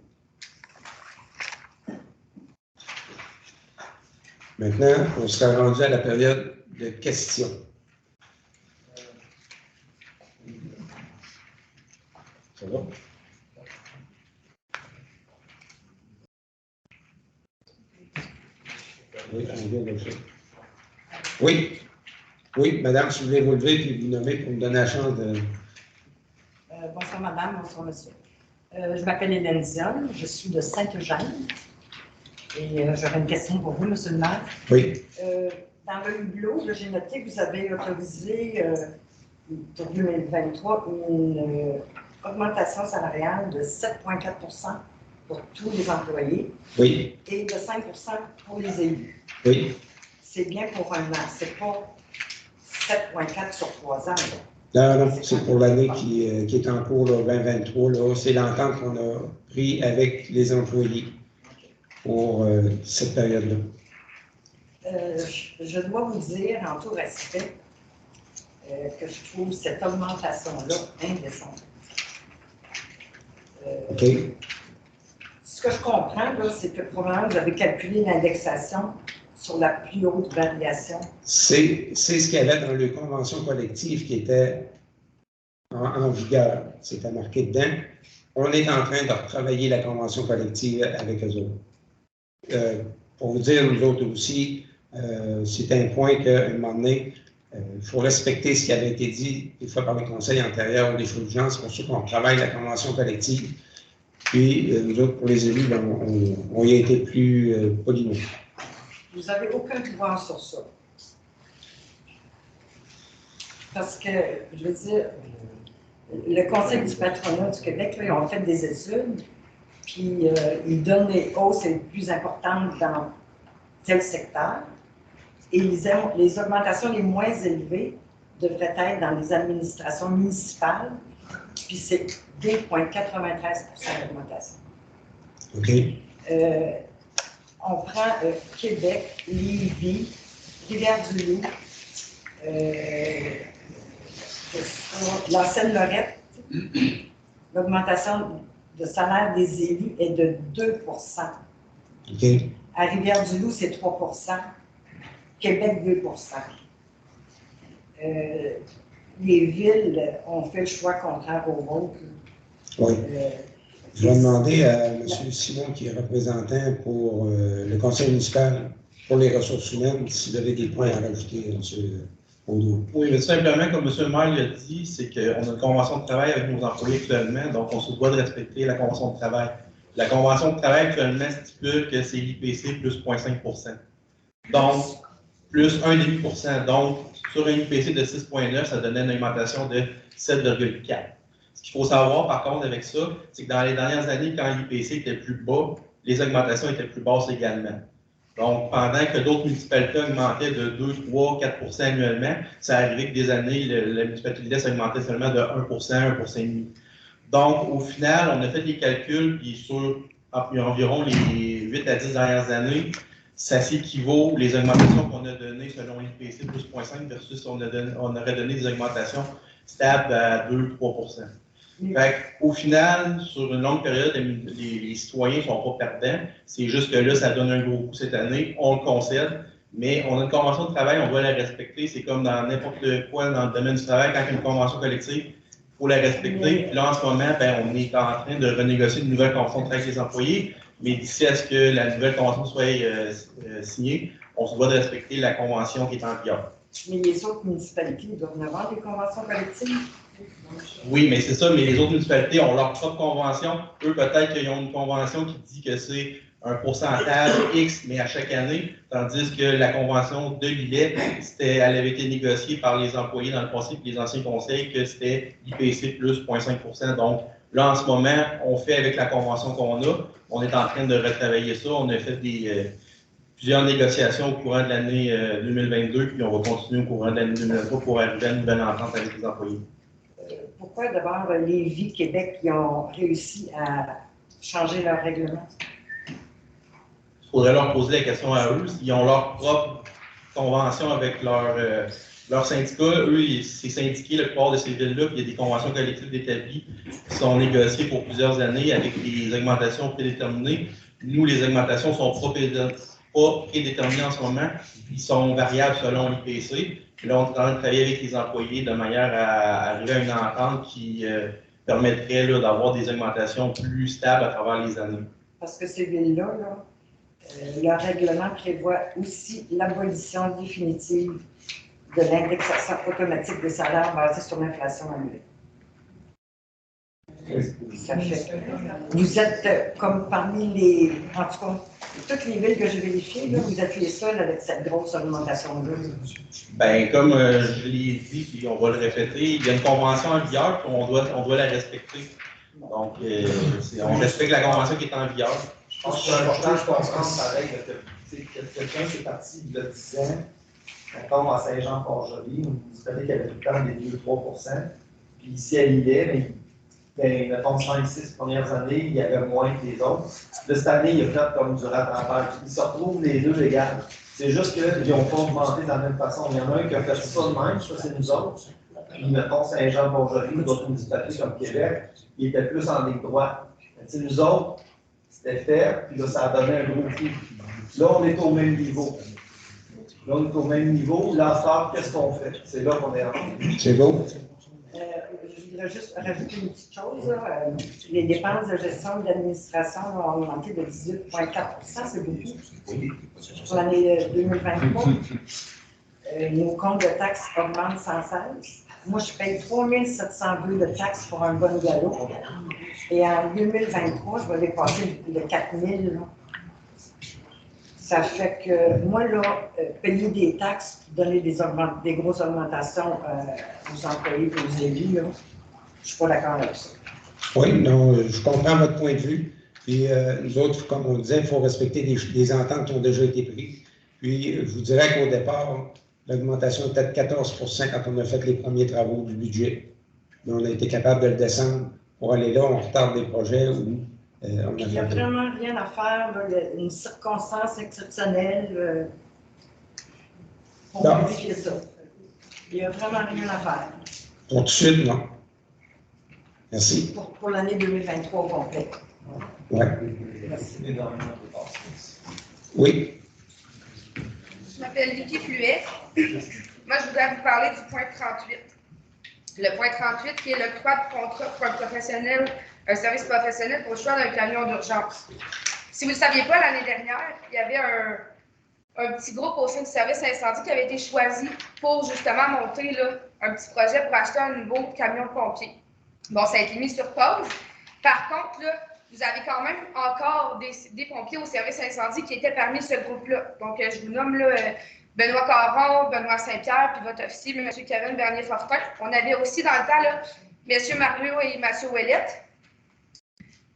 Maintenant, on sera rendu à la période de questions. Ça va? Oui, on vient de le faire. Oui. Oui, madame, si vous voulez vous lever et vous nommer pour me donner la chance de. Bonsoir, madame, bonsoir, monsieur. Je m'appelle Hélène Dion, je suis de Saint-Eugène. Et j'aurais une question pour vous, monsieur le maire. Oui. Dans le hublot, j'ai noté que vous avez autorisé pour 2023 une augmentation salariale de 7,4 % pour tous les employés. Oui. Et de 5 % pour les élus. Oui. C'est bien pour un an, c'est pas 7,4 sur 3 ans. Non, c'est pour l'année qui est en cours, là, 2023. C'est l'entente qu'on a prise avec les employés pour cette période-là. Je dois vous dire, en tout respect, que je trouve cette augmentation-là indécente. OK. Ce que je comprends, c'est que probablement vous avez calculé l'indexation sur la plus haute variation. C'est ce qu'il y avait dans les conventions collectives qui étaient en vigueur. C'était marqué dedans. On est en train de retravailler la convention collective avec eux autres. Pour vous dire, nous autres aussi, c'est un point qu'à un moment donné, il faut respecter ce qui avait été dit des fois par le conseil antérieur des fulgences. C'est pour ça qu'on travaille la convention collective. Puis, nous autres, pour les élus, on y a été plus polynos. Vous n'avez aucun pouvoir sur ça. Parce que, je veux dire, le Conseil du patronat du Québec, là, ils ont fait des études, puis ils donnent les hausses les plus importantes dans tel secteur, et les augmentations les moins élevées devraient être dans les administrations municipales, puis c'est 2,93 % d'augmentation. OK. On prend Québec, Lévis, Rivière-du-Loup, la Seine-Lorette. L'augmentation de salaire des élus est de 2 %. OK. À Rivière-du-Loup, c'est 3 %. Québec 2 Les villes ont fait le choix contraire au vôtre. Oui. Je vais demander à M. Simon, qui est représentant pour le conseil municipal pour les ressources humaines, s'il avait des points à rajouter, M. Audoin. Oui, mais tout simplement, comme M. le maire l'a dit, c'est qu'on a une convention de travail avec nos employés actuellement, donc on se doit de respecter la convention de travail. La convention de travail actuellement stipule que c'est l'IPC plus 0,5 %. Donc, plus 1,5 %. Donc, sur un IPC de 6,9, ça donnait une augmentation de 7,4. Ce qu'il faut savoir, par contre, avec ça, c'est que dans les dernières années, quand l'IPC était plus bas, les augmentations étaient plus basses également. Donc, pendant que d'autres municipalités augmentaient de 2, 3, 4 % annuellement, ça arrivait que des années, la municipalité de l'Est augmentait seulement de 1 %, 1 %. Donc, au final, on a fait des calculs, puis sur environ les 8 à 10 dernières années, ça s'équivaut, les augmentations qu'on a données selon l'IPC plus 0,5 versus on aurait donné des augmentations stables à 2-3 %. Fait au final, sur une longue période, les citoyens ne sont pas perdants. C'est juste que là, ça donne un gros coup cette année. On le concède, mais on a une convention de travail, on doit la respecter. C'est comme dans n'importe quoi dans le domaine du travail, quand il y a une convention collective, il faut la respecter. Puis là, en ce moment, on est en train de renégocier une nouvelle convention de travail avec les employés, mais d'ici à ce que la nouvelle convention soit signée, on se doit de respecter la convention qui est en vigueur. Mais les autres municipalités doivent avoir des conventions collectives. Oui, mais c'est ça, mais les autres municipalités ont leur propre convention. Eux, peut-être qu'ils ont une convention qui dit que c'est un pourcentage X, mais à chaque année, tandis que la convention de l'ILET, elle avait été négociée par les employés dans le passé et les anciens conseils, que c'était l'IPC plus 0,5 %. Donc, là, en ce moment, on fait avec la convention qu'on a. On est en train de retravailler ça. On a fait plusieurs négociations au courant de l'année 2022, puis on va continuer au courant de l'année 2023 pour arriver à une nouvelle entente avec les employés. Pourquoi d'abord les villes Québec qui ont réussi à changer leur règlement? Il faudrait leur poser la question à eux. Ils ont leur propre convention avec leur syndicat. Eux, c'est syndiqué, la plupart de ces villes-là, puis il y a des conventions collectives établies qui sont négociées pour plusieurs années avec des augmentations prédéterminées. Nous, les augmentations ne sont pas prédéterminées en ce moment. Ils sont variables selon l'IPC. Puis là, on est en train de travailler avec les employés de manière à arriver à une entente qui permettrait d'avoir des augmentations plus stables à travers les années. Parce que ces villes-là, leur règlement prévoit aussi l'abolition définitive de l'indexation automatique des salaires basée sur l'inflation annuelle. Ça fait. Vous êtes comme parmi les. En tout cas, toutes les villes que j'ai vérifiées, là, vous êtes les seuls avec cette grosse augmentation-là. Bien, comme je l'ai dit, puis on va le répéter, il y a une convention en vigueur, puis on doit la respecter. Donc, on respecte la convention qui est en vigueur. Je pense que c'est important de comprendre pareil que quelqu'un qui est parti il y a 10 ans, d'accord, à Saint-Jean-Port-Joli, une municipalité qui avait tout le temps des 2-3 %, puis ici à Lillet, mais mettons 5-6 premières années, il y avait moins que les autres. De cette année, il a fait comme du rattrapage. Ils se retrouvent les deux égales. C'est juste qu'ils n'ont pas augmenté de la même façon. Il y en a un qui a fait ça de même, ça c'est nous autres. Puis mettons Saint-Jean-Port-Joli, d'autres municipalités comme Québec, il était plus en ligne droite. Nous autres, c'était fait, puis là, ça a donné un gros coup. Là, on est au même niveau. Là, on est au même niveau. Là, qu'est-ce qu'on fait? C'est là qu'on est rendu. C'est beau. Je voudrais juste rajouter une petite chose. Les dépenses de gestion et d'administration ont augmenté de 18,4 %, c'est beaucoup. Pour l'année 2023. Nos comptes de taxes augmentent sans cesse. Moi, je paye 3 702 de taxes pour un bon galop. Et en 2023, je vais dépasser le 4 000. Ça fait que moi, là, payer des taxes, donner des grosses augmentations aux employés et aux élus, là, je ne suis pas d'accord avec ça. Oui, non, je comprends votre point de vue. Puis nous autres, comme on disait, il faut respecter les ententes qui ont déjà été prises. Puis je vous dirais qu'au départ, l'augmentation était de 14 % quand on a fait les premiers travaux du budget. Mais on a été capable de le descendre pour aller là, on retarde des projets où on a Il n'y a vraiment rien à faire, là, une circonstance exceptionnelle pour modifier ça. Il n'y a vraiment rien à faire. Pour tout de suite, non. Merci. Pour l'année 2023 au complet. Ouais. Oui. m'appelle Vicky Fluet. Moi, je voudrais vous parler du point 38. Le point 38, qui est l'octroi de contrat pour un professionnel, un service professionnel pour le choix d'un camion d'urgence. Si vous ne le saviez pas, l'année dernière, il y avait un petit groupe au sein du service incendie qui avait été choisi pour justement monter là, un petit projet pour acheter un nouveau camion de pompier. Bon, ça a été mis sur pause. Par contre, là, vous avez quand même encore des pompiers au service incendie qui étaient parmi ce groupe-là. Donc, je vous nomme là, Benoît Caron, Benoît Saint-Pierre, puis votre officier, M. Kevin Bernier-Fortin. On avait aussi dans le temps là, M. Mario et Mathieu Ouellette.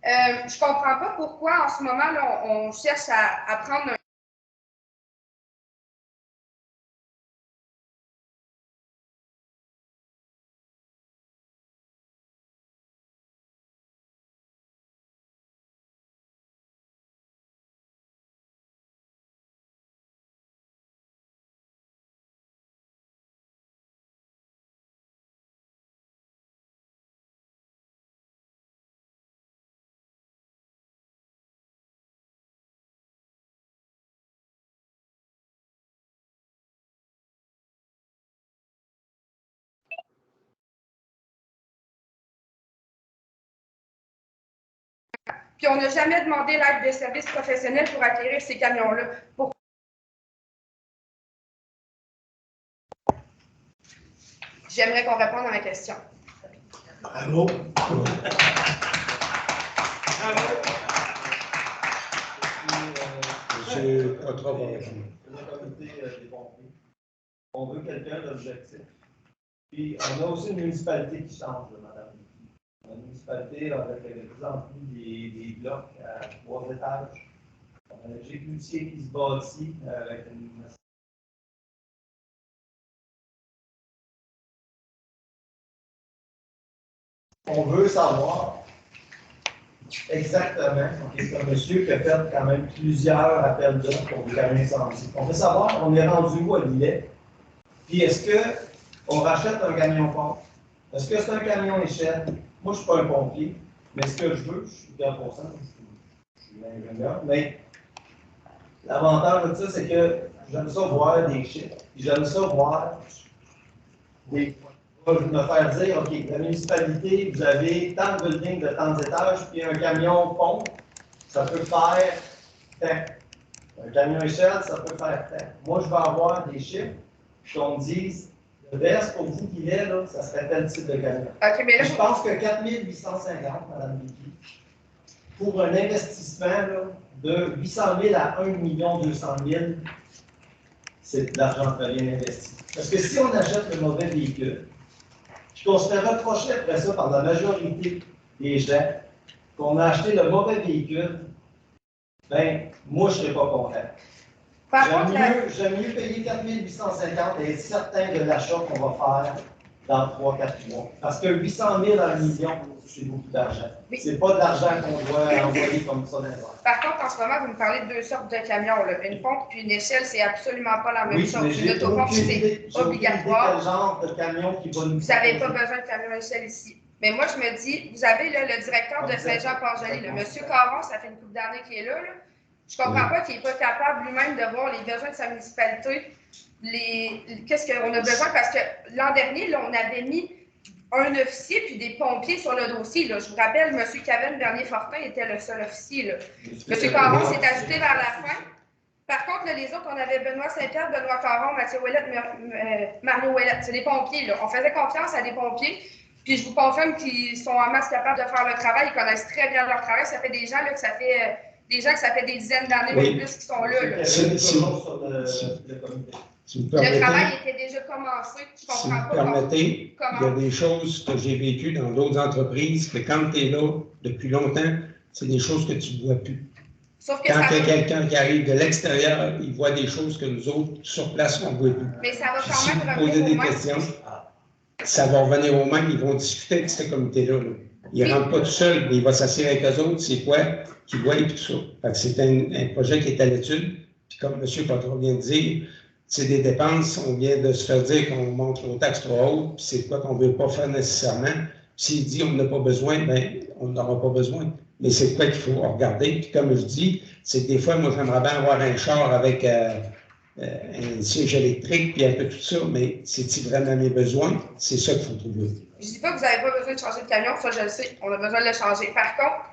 Je ne comprends pas pourquoi en ce moment là, on cherche à prendre un Puis on n'a jamais demandé l'aide de services professionnels pour acquérir ces camions-là. J'aimerais qu'on réponde à ma question. Bravo. Monsieur Poitras va répondre. Le comité des pompiers. On veut quelqu'un d'objectif. Puis on a aussi une municipalité qui change, madame. La municipalité, avec de plus en plus des blocs à 3 étages. On a le G-Cloutier qui se bâtit avec une. On veut savoir exactement, c'est un monsieur qui a fait quand même plusieurs appels d'offres pour des camions incendies. On veut savoir, on est rendu où à l'îlet, puis est-ce qu'on rachète un camion pompe? Est-ce que c'est un camion échelle? Moi, je ne suis pas un pompier, mais ce que je veux, je suis 4%, je suis ingénieur, mais l'avantage de ça, c'est que j'aime ça voir des chiffres, puis j'aime ça voir des me faire dire, OK, la municipalité, vous avez tant de buildings de tant d'étages, puis un camion pompe, ça peut faire tant. Un camion échelle, ça peut faire tant. Moi, je vais avoir des chiffres, puis qu'on me dise, le best pour vous qui est, là, ça serait tel type de camion. OK, mais là, Je pense que 4 850, Mme Vicky, pour un investissement là, de 800 000 à 1 200 000, c'est de l'argent très bien investi. Parce que si on achète le mauvais véhicule, puis qu'on se fait reprocher après ça par la majorité des gens qu'on a acheté le mauvais véhicule, ben moi, je ne serais pas content. J'aime mieux payer 4 850 et être certain de l'achat qu'on va faire dans 3-4 mois. Parce que 800 000 à 1 million, c'est beaucoup d'argent. Oui. C'est pas de l'argent qu'on doit envoyer comme ça dans les airs. Par contre, en ce moment, vous me parlez de deux sortes de camions. Là. Une pompe puis une échelle, c'est absolument pas la même Oui, chose. mais Une j'ai autopompe, c'est obligatoire. Quel genre de camion qui va nous... Vous n'avez pas besoin de camion échelle ici. Mais moi, je me dis, vous avez là, le directeur de Saint-Jean-Port-Joli, le monsieur Caron, ça fait une couple d'années qu'il est là. Je ne comprends pas qu'il n'est pas capable lui-même de voir les besoins de sa municipalité. Qu'est-ce qu'on a besoin? Parce que l'an dernier, là, on avait mis un officier puis des pompiers sur le dossier. Là. Je vous rappelle, M. Kevin Bernier-Fortin était le seul officier. Là. M. Caron s'est ajouté vers la fin. Par contre, là, les autres, on avait Benoît Saint-Pierre, Benoît Caron, Mathieu Ouellette, Mario Ouellette. C'est des pompiers. Là. On faisait confiance à des pompiers. Puis je vous confirme qu'ils sont en masse capables de faire le travail. Ils connaissent très bien leur travail. Ça fait des gens là, que ça fait des dizaines d'années, même plus, qui sont là. Le travail était déjà commencé. Je Si vous comprends me pas permettez, comment. il y a des choses que j'ai vécues dans d'autres entreprises que quand tu es là depuis longtemps, c'est des choses que tu ne vois plus. Sauf que Quand ça il y a va... quelqu'un qui arrive de l'extérieur, il voit des choses que nous autres, sur place, on ne voit plus. Mais ça va Puis quand si même vous revenir posez au des même. questions, ça va revenir au même, ils vont discuter avec ce comité-là. Là. Il ne rentre pas tout seul, mais il va s'asseoir avec eux autres, c'est quoi qu'ils voient et tout ça. Fait que c'est un projet qui est à l'étude. Puis comme M. Poitras vient de dire, c'est des dépenses, on vient de se faire dire qu'on monte aux taxes trop hautes, puis c'est quoi qu'on ne veut pas faire nécessairement. S'il dit on n'a pas besoin, bien, on n'aura pas besoin. Mais c'est quoi qu'il faut regarder. Puis comme je dis, c'est que des fois, moi, j'aimerais bien avoir un char avec un siège électrique, puis un peu tout ça, mais c'est-il vraiment mes besoins? C'est ça qu'il faut trouver. Je ne dis pas que vous n'avez pas besoin de changer de camion, ça je le sais, on a besoin de le changer. Par contre,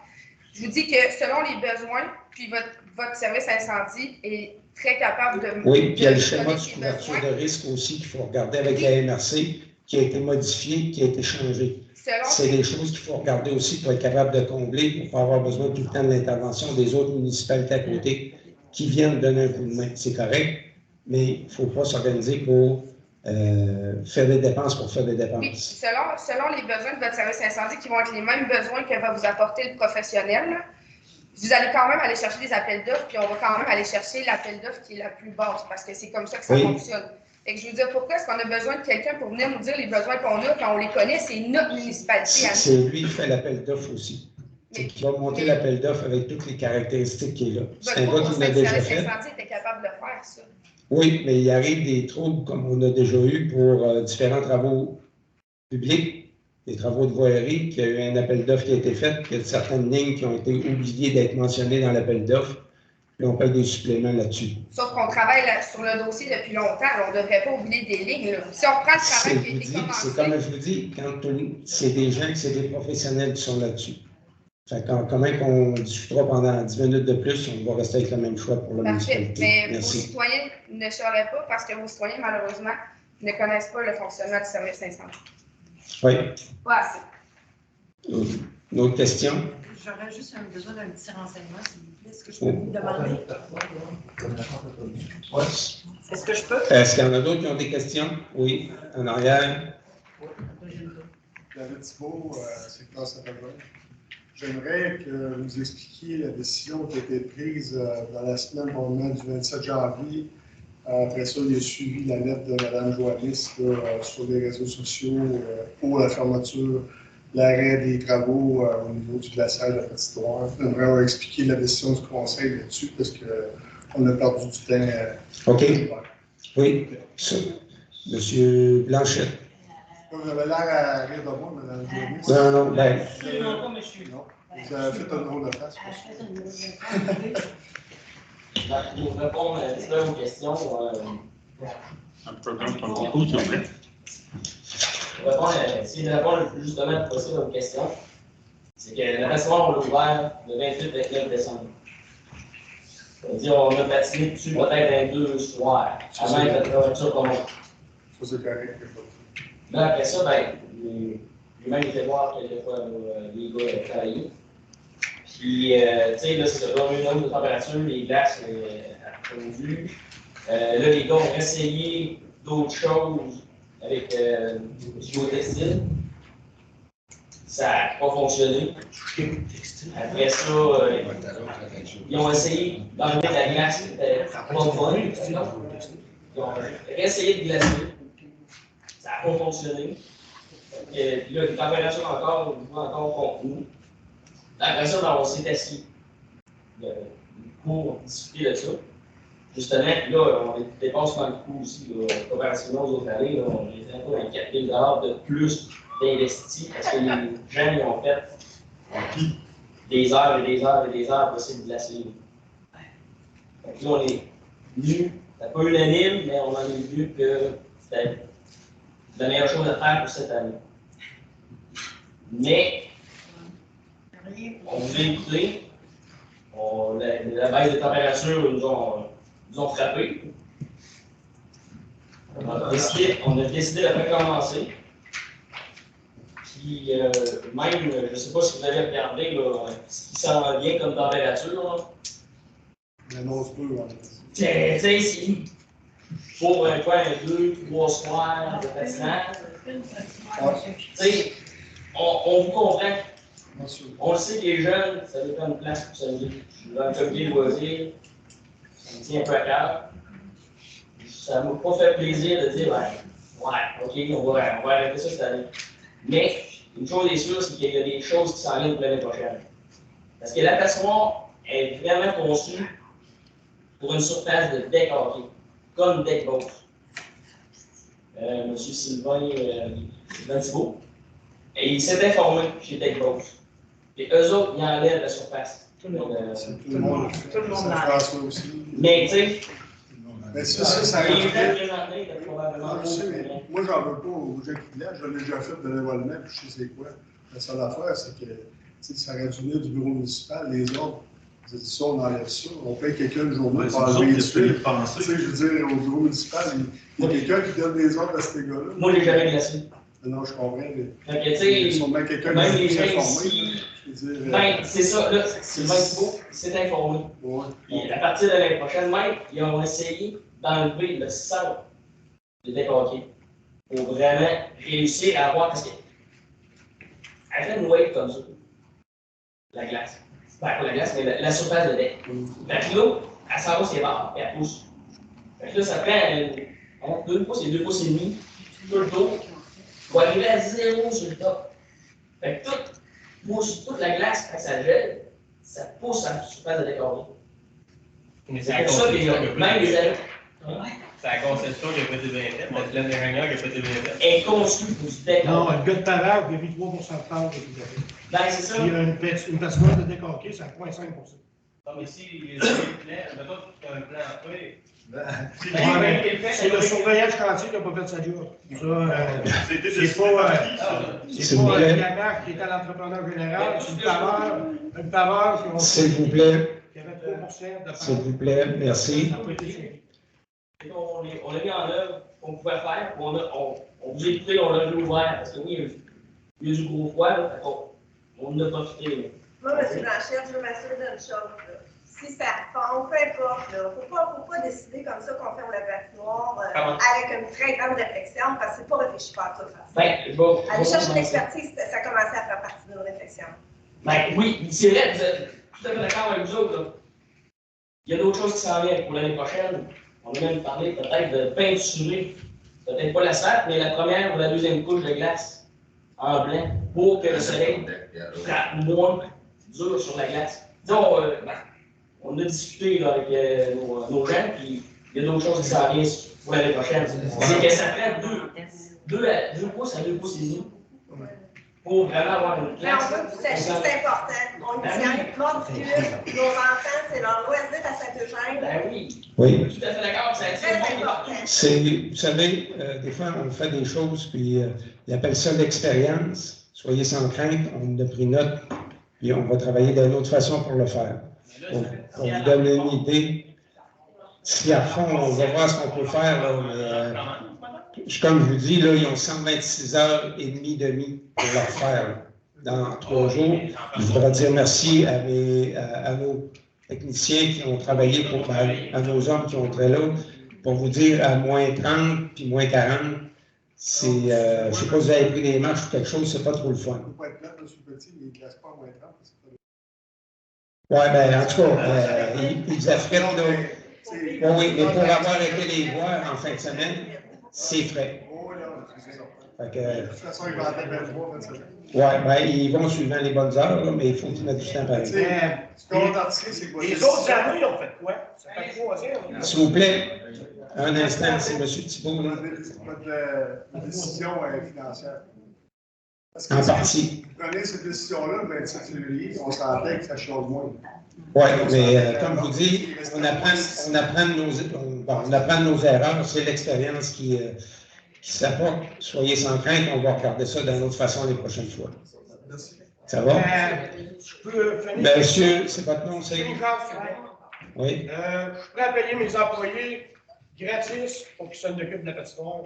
je vous dis que selon les besoins, puis votre service incendie est très capable de... Oui, puis il y a le de schéma donner de des couverture besoins. de risque aussi qu'il faut regarder avec la MRC, qui a été modifié, qui a été changé. C'est des choses qu'il faut regarder aussi pour être capable de combler, pour ne pas avoir besoin tout le temps de l'intervention des autres municipalités à côté qui viennent donner un coup de main. C'est correct, mais il ne faut pas s'organiser pour faire des dépenses pour faire des dépenses. Oui, selon les besoins de votre service incendie, qui vont être les mêmes besoins que va vous apporter le professionnel, là, vous allez quand même aller chercher des appels d'offres, puis on va quand même aller chercher l'appel d'offres qui est la plus basse, parce que c'est comme ça que ça fonctionne. Fait que je veux dire, pourquoi est-ce qu'on a besoin de quelqu'un pour venir nous dire les besoins qu'on a quand on les connaît? C'est notre municipalité à nous. C'est lui qui fait l'appel d'offres aussi. C'est qui va monter l'appel d'offres avec toutes les caractéristiques qu'il a. C'est un gars qui l'a déjà fait. Votre incendie était capable de faire ça. Oui, mais il arrive des troubles comme on a déjà eu pour différents travaux publics, des travaux de voirie, qu'il y a eu un appel d'offres qui a été fait, qu'il y a certaines lignes qui ont été oubliées d'être mentionnées dans l'appel d'offres, puis on paye des suppléments là-dessus. Sauf qu'on travaille sur le dossier depuis longtemps, on ne devrait pas oublier des lignes. Là. Si on prend le travail qui a été commencé... C'est comme je vous dis, quand c'est des gens, c'est des professionnels qui sont là-dessus. Fait comment qu'on discutera pendant 10 minutes de plus, on va rester avec le même choix pour la municipalité. Mais vos citoyens ne sauraient pas parce que vos citoyens, malheureusement, ne connaissent pas le fonctionnement du service incendie. Oui. Pas assez. Une autre question? J'aurais juste besoin d'un petit renseignement, s'il vous plaît. Est-ce que je peux vous demander? Oui. Est-ce que je peux? Est-ce qu'il y en a d'autres qui ont des questions? Oui, en arrière. David Thibault, c'est Classe à Pagode. J'aimerais que vous expliquiez la décision qui a été prise dans la semaine du 27 janvier. Après ça, il y a suivi la lettre de Mme Joannis sur les réseaux sociaux pour la fermeture, l'arrêt des travaux au niveau du glacial de la Petite-Loire. J'aimerais expliquer la décision du Conseil là-dessus parce qu'on a perdu du temps. OK. Oui. Monsieur Blanchet. Vous avez l'air à rire de moi, Mme Joannis. Non, ben. Absolument pas, monsieur. Non. Vous avez fait un drôle de face. Pour répondre un petit peu aux questions, Un programme comme concours, s'il vous plaît. essayer de répondre le plus justement possible aux questions. C'est que le restaurant, on l'a ouvert le 28-29 décembre. C'est-à-dire, on a patiné dessus peut-être un 2 soirs, avant que la préventure commence. Ça, c'est correct. Là, après ça, j'ai même été voir quelquefois les gars travailler. Puis, tu sais, là, c'est dans une hausse de température, les glaces ont fondu. Là, les gars ont essayé d'autres choses avec du géotextile. Ça n'a pas fonctionné. Après ça, ils ont essayé d'enlever la glace qui n'était pas bonne. Ils ont essayé de glacer. Ça n'a pas fonctionné. Puis là, les températures encore contenues. Après ça, on s'est assis pour discuter de ça. Justement, puis là, on dépasse dans le coût aussi, comparativement aux autres années, là, on est un peu à 4 000 $ de plus d'investis parce que les gens ils ont fait des heures et des heures et des heures pour essayer de glacer. Donc là, on est venu, c'est pas unanime, mais on en est vu que c'était la meilleure chose à faire pour cette année. Mais, on voulait écouter, la baisse de température nous ont frappé. On a décidé de recommencer. Puis, même, je ne sais pas si vous avez regardé là, ce qui s'en vient comme température. L'annonce peu, Tu sais, si pour un 2, 3 soirs de patinage, tu sais, on vous comprend. On le sait que les jeunes, ça dépend de place pour s'amuser. Je suis dans le comité de loisirs, ça me tient un peu à cœur. Ça ne m'a pas fait plaisir de dire, ouais, OK, on va arrêter ça cette année. Mais, une chose est sûre, c'est qu'il y a des choses qui s'en viennent pour l'année prochaine. Parce que la passoire est vraiment conçue pour une surface de deck hockey, comme deck boat. M. Sylvain Thibault, et il s'est informé chez Deck Boat. Et eux autres, ils enlèvent la surface. Tout le monde. Tout le monde François aussi. Mais tu sais, Mais ça Les gens rajouterait. présentés étaient probablement Je sais, pas. mais moi, j'en veux pas aux gens qui viennent. Je l'ai déjà fait bénévolement, puis je sais c'est quoi. La seule affaire, c'est que ça aurait dû venir du bureau municipal, les autres. Ils disent ça, on enlève ça. On paye quelqu'un une journée Ouais, pour c'est nous autres enlever qui ça. a fallu Tu penser. sais, je veux dire, au bureau municipal, il y a quelqu'un qui donne des ordres à ces gars-là. Moi, j'ai jamais glacé. Non, je comprends. Mais Fait que, tu il y a sais, sûrement quelqu'un même les qui gens s'est informé. ici, Je veux dire, ben, c'est ça, là, Sylvain Thibault, il s'est informé. ouais. Puis à partir de l'année prochaine, même, ils ont essayé d'enlever le centre de décoquer pour vraiment réussir à avoir. Parce que, elle fait une wave comme ça, la glace. Ben, pas la glace, mais la surface de deck. Fait que l'eau, elle s'en va sur les barres, et elle pousse. Fait que là, ça prend 2 pouces et 2 pouces et demi, tout le tour, pour arriver à 0 sur le top. Fait que toute la glace, quand ça gèle, ça pousse à la surface de décorer. C'est pour ça que même les amis. C'est la conception qui a pas été bien faite, la plaine d'ingénieur qui a pas été bien faite. Est conçue pour se décorer. Non, le gars de parade, il a mis 3 de terre. Ben, c'est ça. Puis une patinoire de décorqué, c'est à 0,5 Non, mais si les plans, mettons qu'il y a un plan à faire, Ouais, mais c'est le surveillant du chantier qui n'a pas fait sa job. Ça, c'est pas plaît. la marque qui est à l'entrepreneur général, c'est une paveur S'il vous plaît, qui avait 3 de s'il vous plaît, merci. Ça n'a pas été fait. On a mis en œuvre ce qu'on pouvait faire. On vous a écouté, on l'a ouvert. Parce que oui, il y a eu du gros froid, là, fait on en a profité. Moi, M. Blanchette, je veux m'assurer d'une chose. Là. Si ça fond, peu importe, il ne faut pas décider comme ça qu'on ferme la patinoire avec une très grande réflexion, parce que c'est pas réfléchi par tout. Ben, Aller chercher l'expertise, ça a commencé à faire partie de nos réflexions. Ben oui, c'est vrai, vous êtes tout à fait d'accord avec vous autres. Là. Il y a d'autres choses qui s'en viennent pour l'année prochaine. On a même parlé peut-être de peinturer, peut-être pas l'asphalte, mais la première ou la deuxième couche de glace en blanc pour que le soleil frappe moins dur sur la glace. Disons, on a discuté là, avec nos gens, puis il y a d'autres choses qui s'en viennent pour l'année prochaine. C'est que ça fait 2 pouces à 2 pouces et demi pour vraiment avoir une Mais on glace. veut que vous sachiez que c'est important. On y tient, mordicule, nos enfants, c'est leur loisir à Saint-Eugène. Ben oui, Oui. tout à fait d'accord, ça Très attire le monde important. Vous savez, des fois, on fait des choses, puis ils appellent ça l'expérience. Soyez sans crainte, on a pris note, puis on va travailler d'une autre façon pour le faire. On vous donne une idée. Si à fond, on va voir ce qu'on peut faire, là, mais comme je vous dis, là, ils ont 126 heures et demie pour le faire dans 3 jours. Je voudrais dire merci à nos techniciens qui ont travaillé à nos hommes qui ont été là, pour vous dire à moins 30 puis moins 40, je ne sais pas si vous avez pris des marches ou quelque chose, c'est pas trop le fun. Il ne faut pas être plate, M. Petit, mais il ne glace pas à moins 30. Oui, bien, en tout cas, ils affrètent, là. Oui, mais pour avoir été les voir en fin de semaine, c'est frais. Oh, là, c'est ça. Fait que, De toute façon, il va attendre 23, 27. ouais, ben, ils vont suivant les bonnes heures, là, mais il faut qu'ils mettent du temps pareil. Ce qu'on a entier, c'est quoi? Les autres années, ils ont fait quoi? Ça fait 3 ans. S'il vous plaît, un instant, c'est M. Thibault, là, Votre décision financière. Parce que en si partie. vous prenez cette décision-là, le 27 février, on s'entend que ça change moins. Oui, mais comme je vous dis, on apprend de nos erreurs, c'est l'expérience qui s'apporte. Soyez sans crainte, on va regarder ça d'une autre façon les prochaines fois. Ça va? Je peux finir? Ben, monsieur, c'est votre nom, c'est? Oui. Je suis prêt à payer mes employés gratis pour qu'ils s'en occupent de la patinoire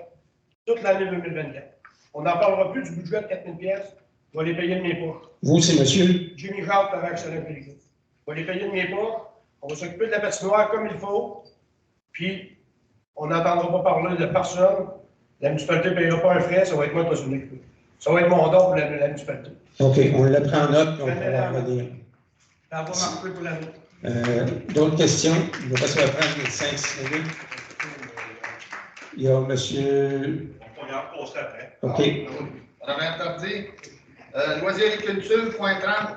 toute l'année 2024. On n'en parlera plus du budget de 4 000 $. Je vais les payer de mes poches. Vous, c'est monsieur? Jimmy Jacques, par Excellent Périgueux. Je vais les payer de mes poches. On va s'occuper de la patinoire comme il faut. Puis, on n'entendra pas parler de personne. La municipalité ne payera pas un frais, ça va être moi qui vais s'en occuper. Ça va être mon don pour la municipalité. OK, on le prend en note, puis on pourra revenir. Ça va marcher pour l'année. D'autres questions? Il va pas se reprendre 5-6 minutes. Il y a monsieur... On y en poserait après. OK. Madame Interdi, loisirs-agriculture, point 30.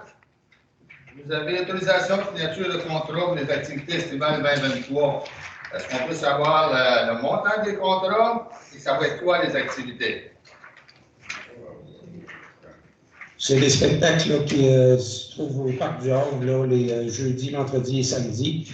Vous avez autorisation de signature de contrat pour les activités estivales 2023. Est-ce qu'on peut savoir le montant des contrats et ça va être quoi les activités? C'est des spectacles là, qui se trouvent au Parc du Havre, là, les jeudis, vendredis et samedis.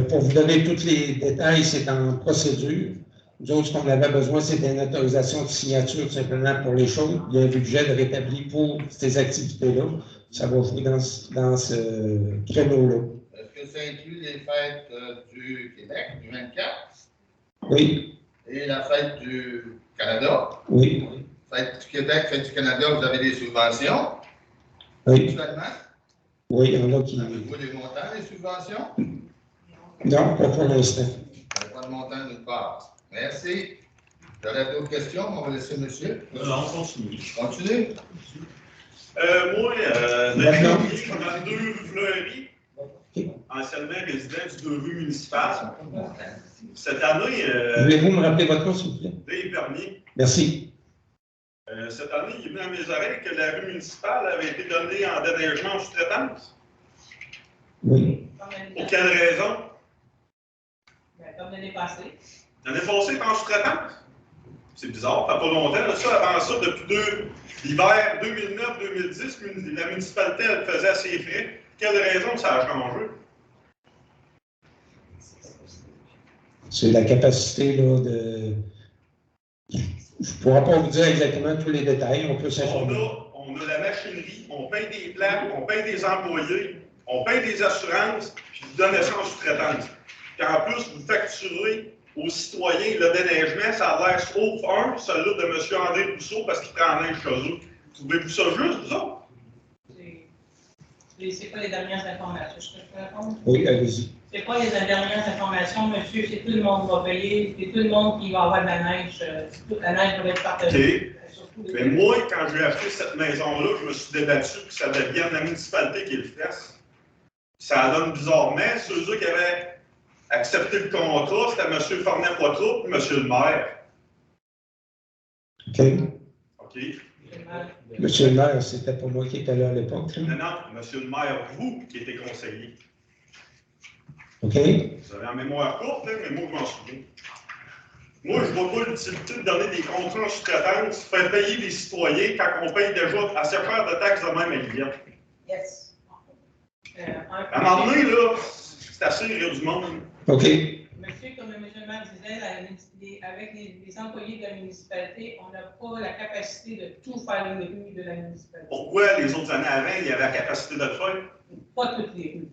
Pour vous donner tous les détails, c'est en procédure. Nous autres, ce qu'on avait besoin, c'était une autorisation de signature tout simplement pour les choses. Il y a un budget de rétabli pour ces activités-là. Ça va jouer dans ce créneau-là. Est-ce que ça inclut les fêtes du Québec, du 24? Oui. Et la fête du Canada? Oui. Fête du Québec, fête du Canada, vous avez des subventions? Oui. Actuellement? Oui, il y en a qui... Avez-vous les montants des subventions? Non, pas pour l'instant. Pas de montant nulle part. Merci. J'aurais d'autres questions, on va laisser monsieur. On continue. Continue. Moi, depuis 32 rue Fleury, anciennement résident du 2 rue municipale. Cette année. Voulez-vous me rappeler votre nom, s'il vous plaît? Dave Bernier. Merci. Cette année, il est venu à mes oreilles que la rue municipale avait été donnée en déneigement en sous-traitance. Oui. Pour quelle raison? Comme l'année passée. L'année passée, en sous-traitance? C'est bizarre, ça fait pas longtemps. Là, ça, avant ça, depuis l'hiver 2009-2010, la municipalité, elle faisait à ses frais. Quelle raison ça a changé? C'est la capacité là, de... Je ne pourrais pas vous dire exactement tous les détails, on peut s'informer. On a la machinerie, on paye des plans, on paye des employés, on paye des assurances, puis vous donnez ça en sous-traitance. Puis en plus, vous facturez aux citoyens le déneigement, ça a l'air sauf celui de M. André Rousseau, parce qu'il prend neige chez eux. Trouvez-vous ça juste, vous autres? C'est pas les dernières informations. Je peux répondre? Oui, allez-y. C'est pas les dernières informations, monsieur. C'est tout le monde qui va payer. C'est tout le monde qui va avoir de la neige. Toute la neige va être partagée. OK. Mais moi, quand j'ai acheté cette maison-là, je me suis débattu que ça devienne la municipalité qui le fasse. Ça donne bizarrement. Ceux qui avaient accepté le contrat, c'était M. Fornet-Poitroux et M. le maire. OK. OK. Monsieur le maire, c'était pas moi qui étais là à l'époque. Non, non, monsieur le maire, vous qui étiez conseiller. OK. Vous avez en mémoire courte, hein, mais moi, je m'en souviens. Moi, je ne vois pas l'utilité de donner des contrats en sous-traitance, faire payer les citoyens quand on paye déjà assez cher de taxes de même à l'hiver. Yes. À un moment donné, là, c'est assez rire du monde. OK. Monsieur, comme le monsieur le maire disait, avec les employés de la municipalité, on n'a pas la capacité de tout faire les rues de la municipalité. Pourquoi les autres années avant, il y avait la capacité de le faire? Pas toutes les rues.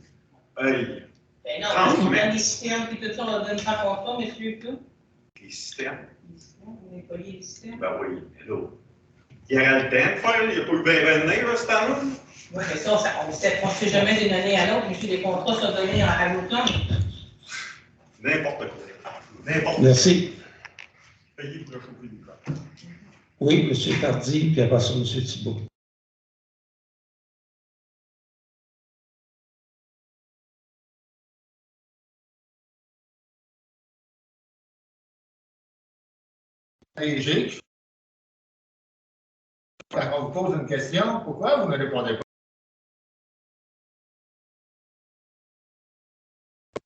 Hey. Ben non, parce qu'on a des systèmes et tout ça, on donne sans contrat, monsieur, et tout. Les systèmes? Les systèmes, on est payé les systèmes. Ben oui, hello. Il y aura le temps de faire, il n'y a pas eu bien de neige cette année. Oui, mais ça, on ne sait jamais d'une année à l'autre, monsieur, les contrats sont donnés à l'automne. N'importe quoi. N'importe quoi. Merci. Payez pour réchauffer l'hiver. Oui, M. Tardy, puis après ça, M. Thibault. Quand on vous pose une question, pourquoi vous ne répondez pas?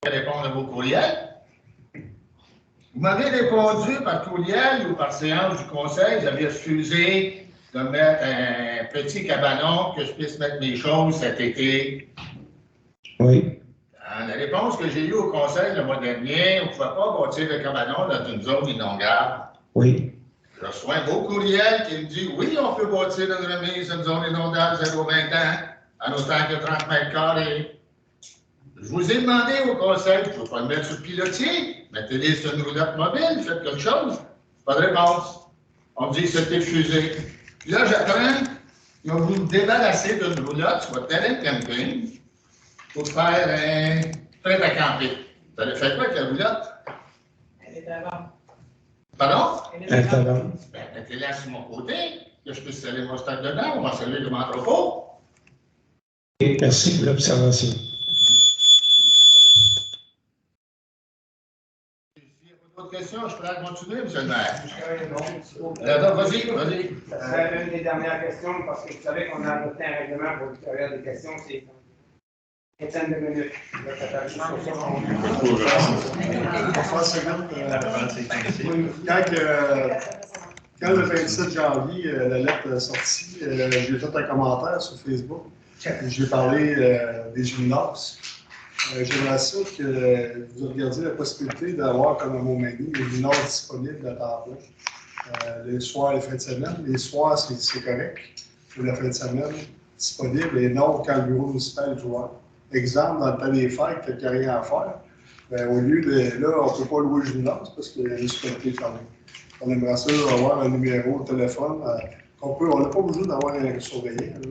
Répondre à vos courriels. Vous m'avez répondu par courriel ou par séance du conseil, vous avez refusé de mettre un petit cabanon que je puisse mettre mes choses cet été. Oui. La réponse que j'ai eue au conseil le mois dernier, on ne pouvait pas bâtir le cabanon dans une zone inondable. Oui. Je reçois un beau courriel qui me dit oui, on peut bâtir une remise d'une zone inondable 0,20 ans, en autant que 30 mètres carrés. Je vous ai demandé au conseil, je ne peux pas le mettre sur le pilotier, mettez-les sur une roulotte mobile, faites quelque chose. Pas de réponse. On me dit que c'était refusé. Puis là, j'apprends qu'ils ont voulu me débarrasser d'une roulotte sur votre terrain de camping pour faire un prêt à camper. Vous avez fait quoi avec la roulotte? Elle est avant. Pardon? Elle est avant. Mettez-la sur mon côté, que je puisse sceller mon stock dedans, on va sceller de mon entrepôt. Et merci pour l'observation. D'autres questions, je pourrais continuer, M. le maire. Vas-y. C'est une des dernières questions, parce que vous savez qu'on a adopté un règlement pour le période des questions, c'est une quinzaine de minutes. Quand le 27 janvier, la lettre est sortie, j'ai fait un commentaire sur Facebook. J'ai parlé des gymnases. J'aimerais ça que vous regardiez la possibilité d'avoir, comme à Montmagny, des gymnases disponibles à temps plein. Les soirs et les fins de semaine. Les soirs, c'est correct. Pour la fin de semaine, disponible. Et non, quand le bureau municipal est ouvert. Exemple, dans le temps des fêtes, il n'y a rien à faire. Ben, au lieu de. Là, on ne peut pas louer le gymnase parce que la municipalité est fermée. On aimerait ça avoir un numéro de téléphone on n'a pas besoin d'avoir un surveillant.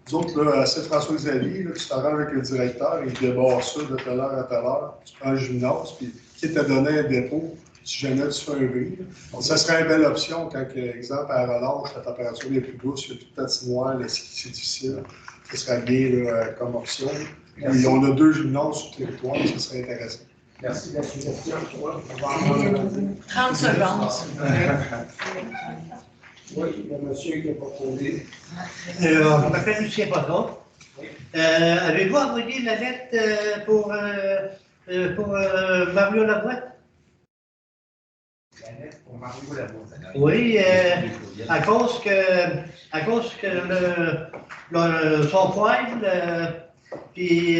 Nous autres, là, à Saint-François-Xavier, tu t'arranges avec le directeur, il débarre ça de telle heure à telle heure. Tu prends le gymnase, puis qui t'a donné un dépôt si jamais tu fais un bris. Ça serait une belle option quand, par exemple, à la relâche, la température est plus douce, il y a plus de patinoire, c'est difficile. Ça serait bien là, comme option. Et on a 2 gymnases sur le territoire, ça serait intéressant. Merci de la suggestion. 30 secondes. Oui, le monsieur qui a proposé. Je m'appelle Lucien Poton. Avez-vous envoyé la lettre pour Mario Lavoie? La lettre pour Mario Lavoie. Oui, à cause que son poêle, puis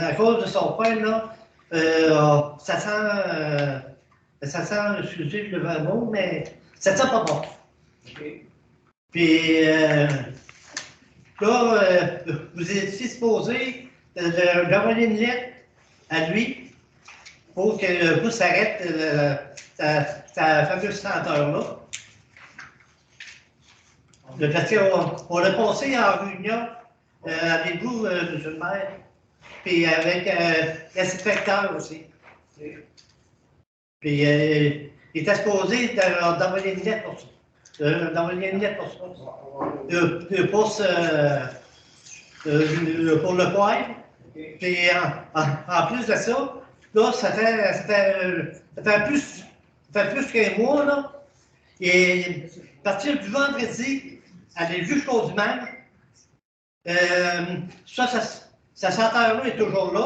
à cause de son poêle, là, ça sent, excusez le mot, mais ça sent pas bon. Okay. Puis là, vous étiez supposé d'envoyer une lettre à lui pour que vous s'arrête sa fameuse senteur-là. Parce qu'on a passé en réunion avec vous, M. le maire, puis avec l'inspecteur aussi. Puis il était supposé d'envoyer une lettre pour ça. Pour le poêle. Puis en plus de ça, là, ça fait plus qu'un mois, là. Et à partir du vendredi, aller jusqu'au dimanche, sa senteur-là est toujours là.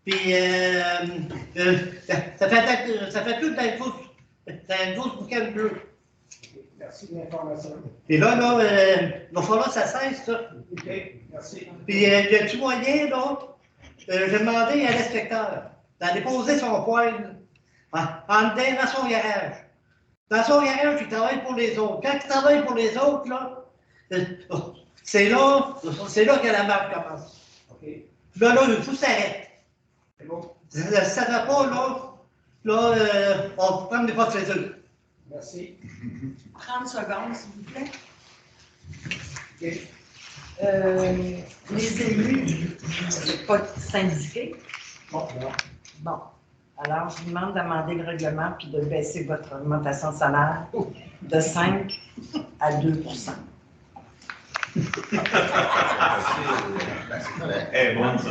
Puis ça fait tout dans une grosse bouquin bleu. Merci de l'information. Et là, il va falloir que ça cesse, ça. OK, merci. Puis, y a-t-il moyen, là, j'ai demandé à l'inspecteur d'aller poser son poêle dans son garage. Dans son garage, il travaille pour les autres. Quand il travaille pour les autres, là, c'est là que la marque commence. OK. Là, tout s'arrête. C'est bon. Ça ne va pas, là, on peut prendre des fois de eux. Merci. 30 secondes, s'il vous plaît. Okay. Les élus, c'est pas syndiqué. Bon. Bon. Alors, je vous demande d'amender le règlement puis de baisser votre augmentation de salaire de 5 à 2 Eh, bon, ça.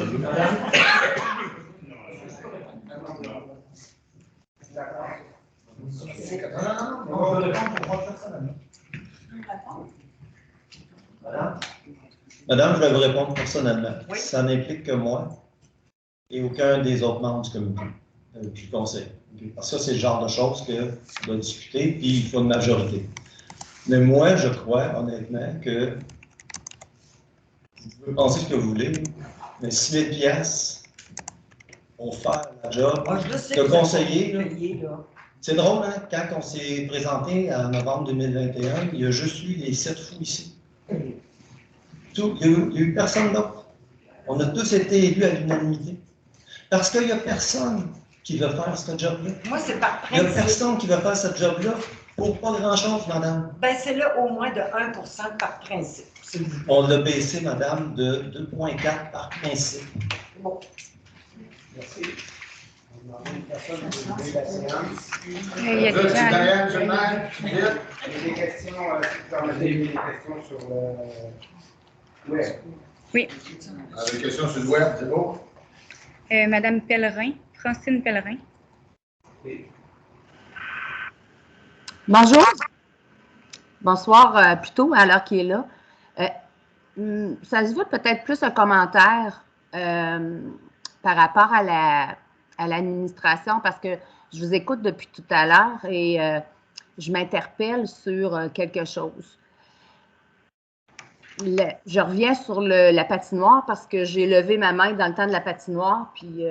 D'accord. On va répondre pour votre personnellement. Madame, je vais vous répondre personnellement. Oui. Ça n'implique que moi et aucun des autres membres du comité, du conseil. Parce que ça, c'est le genre de choses qu'on doit discuter, puis il faut une majorité. Mais moi, je crois honnêtement que vous pouvez penser ce que vous voulez, mais 6 000 piastres pour faire la job de conseiller, c'est drôle, hein? Quand on s'est présenté en novembre 2021, il y a juste eu les 7 fous ici. Il n'y a eu personne d'autre. On a tous été élus à l'unanimité. Parce qu'il n'y a personne qui veut faire ce job-là. Moi, c'est par Il n'y a principe. personne qui veut faire ce job-là pour pas grand-chose, madame. Ben, c'est là au moins de 1 par principe. s'il vous plaît. On l'a baissé, madame, de 2,4 par principe. Bon. Merci. On demande une personne de lever la séance. Il y a des gens. Il y a des questions, si vous permettez, des questions sur le web. Oui. Des questions sur le web, c'est beau? Madame Pellerin, Francine Pellerin. Oui. Bonjour. Bonsoir, plutôt, à l'heure qu'il est là. Ça se voit peut-être plus un commentaire par rapport à l'administration, parce que je vous écoute depuis tout à l'heure et je m'interpelle sur quelque chose. Je reviens sur la patinoire parce que j'ai levé ma main dans le temps de la patinoire, puis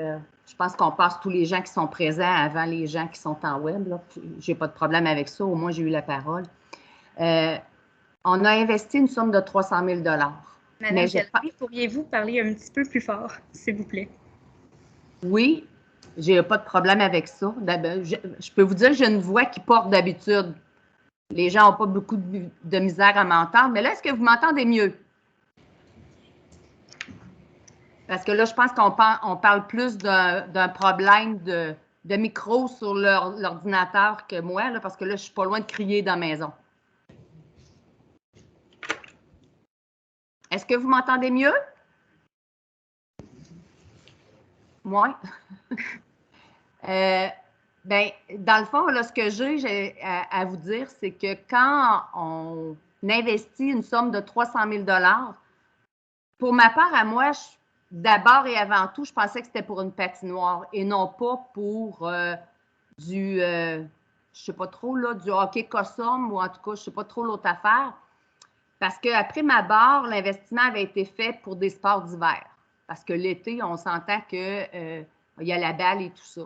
je pense qu'on passe tous les gens qui sont présents avant les gens qui sont en web. Je n'ai pas de problème avec ça, au moins j'ai eu la parole. On a investi une somme de 300 000 $. Madame Pellerin, pourriez-vous parler un petit peu plus fort, s'il vous plaît? Oui, j'ai pas de problème avec ça. Je peux vous dire que j'ai une voix qui porte d'habitude. Les gens n'ont pas beaucoup de misère à m'entendre. Mais là, est-ce que vous m'entendez mieux? Parce que là, je pense qu'on parle plus d'un problème de micro sur l'ordinateur que moi, là, parce que là, je ne suis pas loin de crier dans la maison. Est-ce que vous m'entendez mieux? Moi? Dans le fond, là, ce que j'ai à vous dire, c'est que quand on investit une somme de 300 000 $, pour ma part, à moi, d'abord et avant tout, je pensais que c'était pour une patinoire et non pas pour du, je ne sais pas trop, là, du hockey cossum ou en tout cas, je ne sais pas trop l'autre affaire. Parce qu'après ma barre, l'investissement avait été fait pour des sports d'hiver. Parce que l'été, on s'entend qu'il y a la balle et tout ça.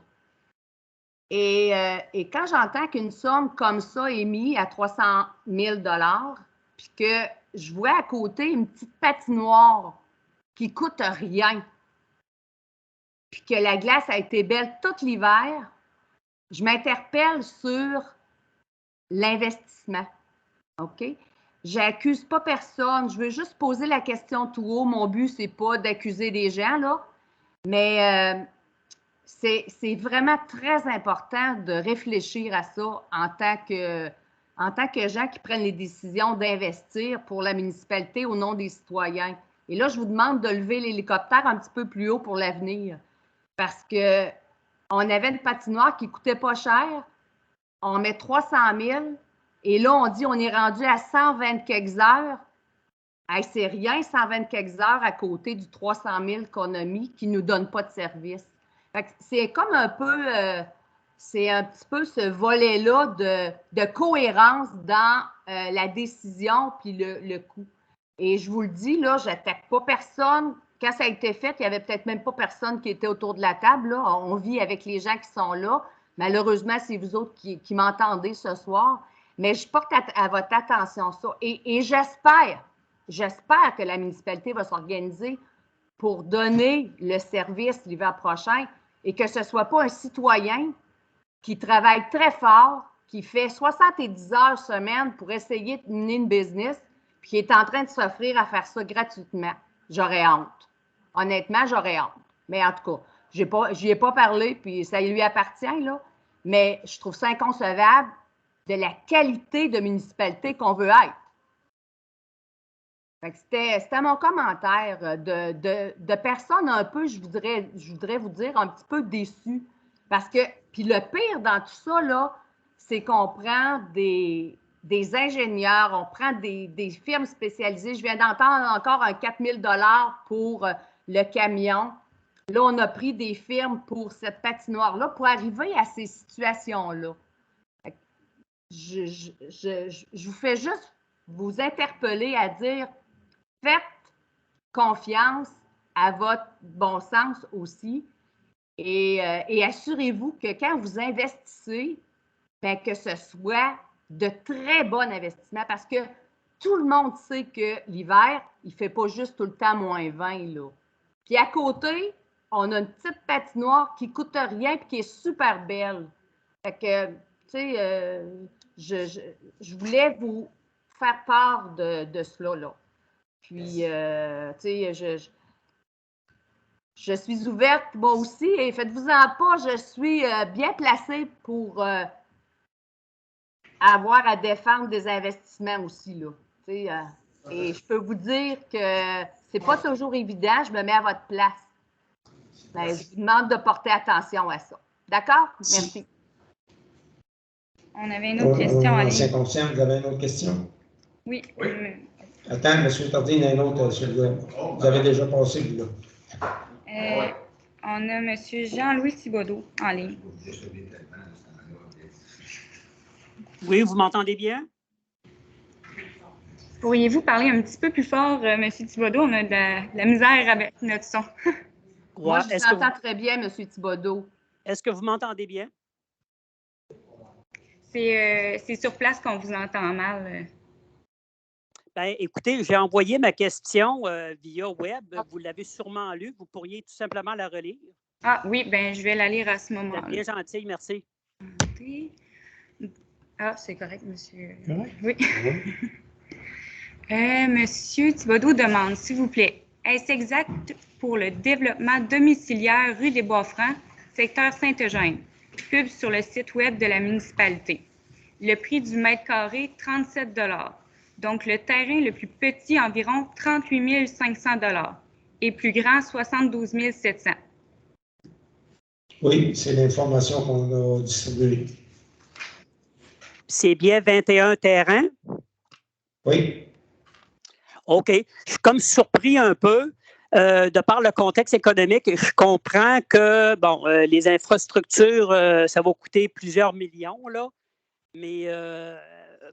Et quand j'entends qu'une somme comme ça est mise à 300 000 $, puis que je vois à côté une petite patinoire qui ne coûte rien, puis que la glace a été belle tout l'hiver, je m'interpelle sur l'investissement. OK? J'accuse pas personne. Je veux juste poser la question tout haut. Mon but, c'est pas d'accuser des gens, là. Mais c'est vraiment très important de réfléchir à ça en tant que gens qui prennent les décisions d'investir pour la municipalité au nom des citoyens. Et là, je vous demande de lever l'hélicoptère un petit peu plus haut pour l'avenir. Parce qu'on avait une patinoire qui ne coûtait pas cher. On met 300 000 et là, on dit on est rendu à 120 quelques heures. Hey, c'est rien, 120 quelques heures à côté du 300 000 qu'on a mis qui ne nous donne pas de service. C'est comme un peu, c'est un petit peu ce volet-là de cohérence dans la décision puis le coût. Et je vous le dis, là, je n'attaque pas personne. Quand ça a été fait, il n'y avait peut-être même pas personne qui était autour de la table. Là. On vit avec les gens qui sont là. Malheureusement, c'est vous autres qui m'entendez ce soir. Mais je porte à votre attention ça. Et j'espère que la municipalité va s'organiser pour donner le service l'hiver prochain et que ce ne soit pas un citoyen qui travaille très fort, qui fait 70 heures semaine pour essayer de mener une business, puis qui est en train de s'offrir à faire ça gratuitement. J'aurais honte. Honnêtement, j'aurais honte. Mais en tout cas, je n'y ai pas parlé, puis ça lui appartient, là. Mais je trouve ça inconcevable de la qualité de municipalité qu'on veut être. C'était mon commentaire de personnes un peu, je voudrais vous dire, un petit peu déçues. Parce que, puis le pire dans tout ça, là, c'est qu'on prend des ingénieurs, on prend des firmes spécialisées. Je viens d'entendre encore un 4 000 $ pour le camion. Là, on a pris des firmes pour cette patinoire-là pour arriver à ces situations-là. Je vous fais juste vous interpeller à dire, faites confiance à votre bon sens aussi et assurez-vous que quand vous investissez, bien, que ce soit de très bons investissements parce que tout le monde sait que l'hiver, il ne fait pas juste tout le temps moins 20. Là. Puis à côté, on a une petite patinoire qui ne coûte rien et qui est super belle. Fait que, tu sais, je voulais vous faire part de cela, là. Puis, tu sais, je suis ouverte, moi aussi, et faites-vous-en pas, je suis bien placée pour avoir à défendre des investissements aussi, là. Tu sais, et je peux vous dire que c'est pas toujours évident, je me mets à votre place. Mais je vous demande de porter attention à ça. D'accord? Merci. On avait une autre question en ligne. Ancien conscient, vous avez une autre question? Oui. Attends, M. Tardy, il y en a une autre, celui-là. Vous avez déjà passé, vous, là. On a M. Jean-Louis Thibodeau en ligne. Oui, vous m'entendez bien? Pourriez-vous parler un petit peu plus fort, M. Thibodeau? On a de la misère avec notre son. Moi, je vous entends très bien, M. Thibodeau. Est-ce que vous m'entendez bien? C'est sur place qu'on vous entend mal. Bien, écoutez, j'ai envoyé ma question via web. Vous l'avez sûrement lue. Vous pourriez tout simplement la relire. Ah oui, bien, je vais la lire à ce moment-là. Bien gentil, merci. Ah, c'est correct, monsieur. Correct. Oui. Monsieur Thibodeau demande, s'il vous plaît, est-ce exact pour le développement domiciliaire rue des Bois-Francs, secteur Saint-Eugène, pub sur le site web de la municipalité? Le prix du mètre carré, 37 $. Donc, le terrain le plus petit, environ 38 500 $ et plus grand, 72 700. Oui, c'est l'information qu'on a distribuée. C'est bien 21 terrains? Oui. OK. Je suis comme surpris un peu de par le contexte économique. Je comprends que, bon, les infrastructures, ça va coûter plusieurs millions, là. Mais,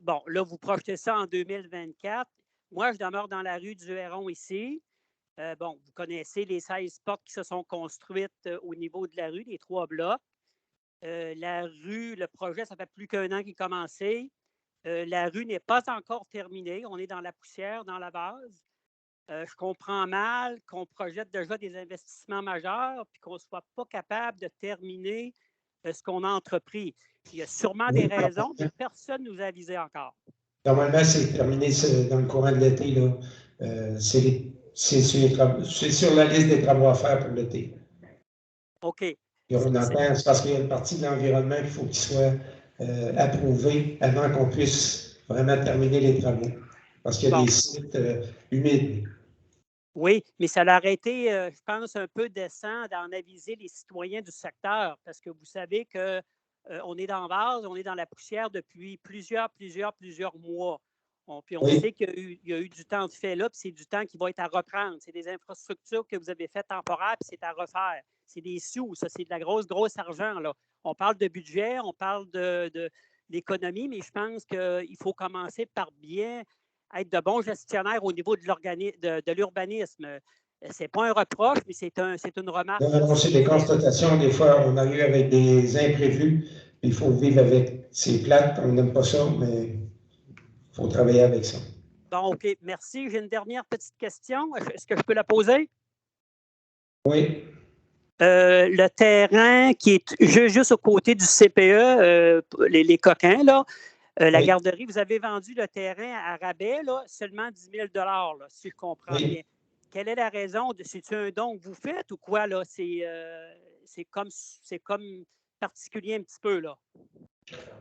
bon, là, vous projetez ça en 2024. Moi, je demeure dans la rue du Héron ici. Bon, vous connaissez les 16 portes qui se sont construites au niveau de la rue, les 3 blocs. La rue, le projet, ça fait plus qu'1 an qu'il est commencé. La rue n'est pas encore terminée. On est dans la poussière, dans la base. Je comprends mal qu'on projette déjà des investissements majeurs puis qu'on ne soit pas capable de terminer ce qu'on a entrepris. Il y a sûrement des raisons, mais personne ne nous a avisé encore. Normalement, c'est terminé dans le courant de l'été. C'est sur la liste des travaux à faire pour l'été. OK. Et on entend, c'est parce qu'il y a une partie de l'environnement qu'il faut qu'il soit approuvé avant qu'on puisse vraiment terminer les travaux. Parce qu'il y a des sites humides. Oui, mais ça aurait été, je pense, un peu décent d'en aviser les citoyens du secteur, parce que vous savez qu'on est dans la base, on est dans la poussière depuis plusieurs mois. Puis on sait qu'il y a eu du temps de fait là, puis c'est du temps qui va être à reprendre. C'est des infrastructures que vous avez faites temporaires, puis c'est à refaire. C'est des sous, ça, c'est de la grosse argent, là. On parle de budget, on parle d'économie, mais je pense qu'il faut commencer par bien être de bons gestionnaires au niveau de l'urbanisme. Ce n'est pas un reproche, mais c'est une remarque. Non, c'est des constatations. Des fois, on a eu avec des imprévus. Il faut vivre avec. C'est plate, on n'aime pas ça, mais il faut travailler avec ça. Bon, OK. Merci. J'ai une dernière petite question. Est-ce que je peux la poser? Oui. Le terrain qui est juste au côté du CPE, les coquins, là, la garderie, vous avez vendu le terrain à rabais, là, seulement 10 000 $, là, si je comprends bien. Quelle est la raison? C'est-tu un don que vous faites ou quoi? Là? C'est comme particulier un petit peu, là.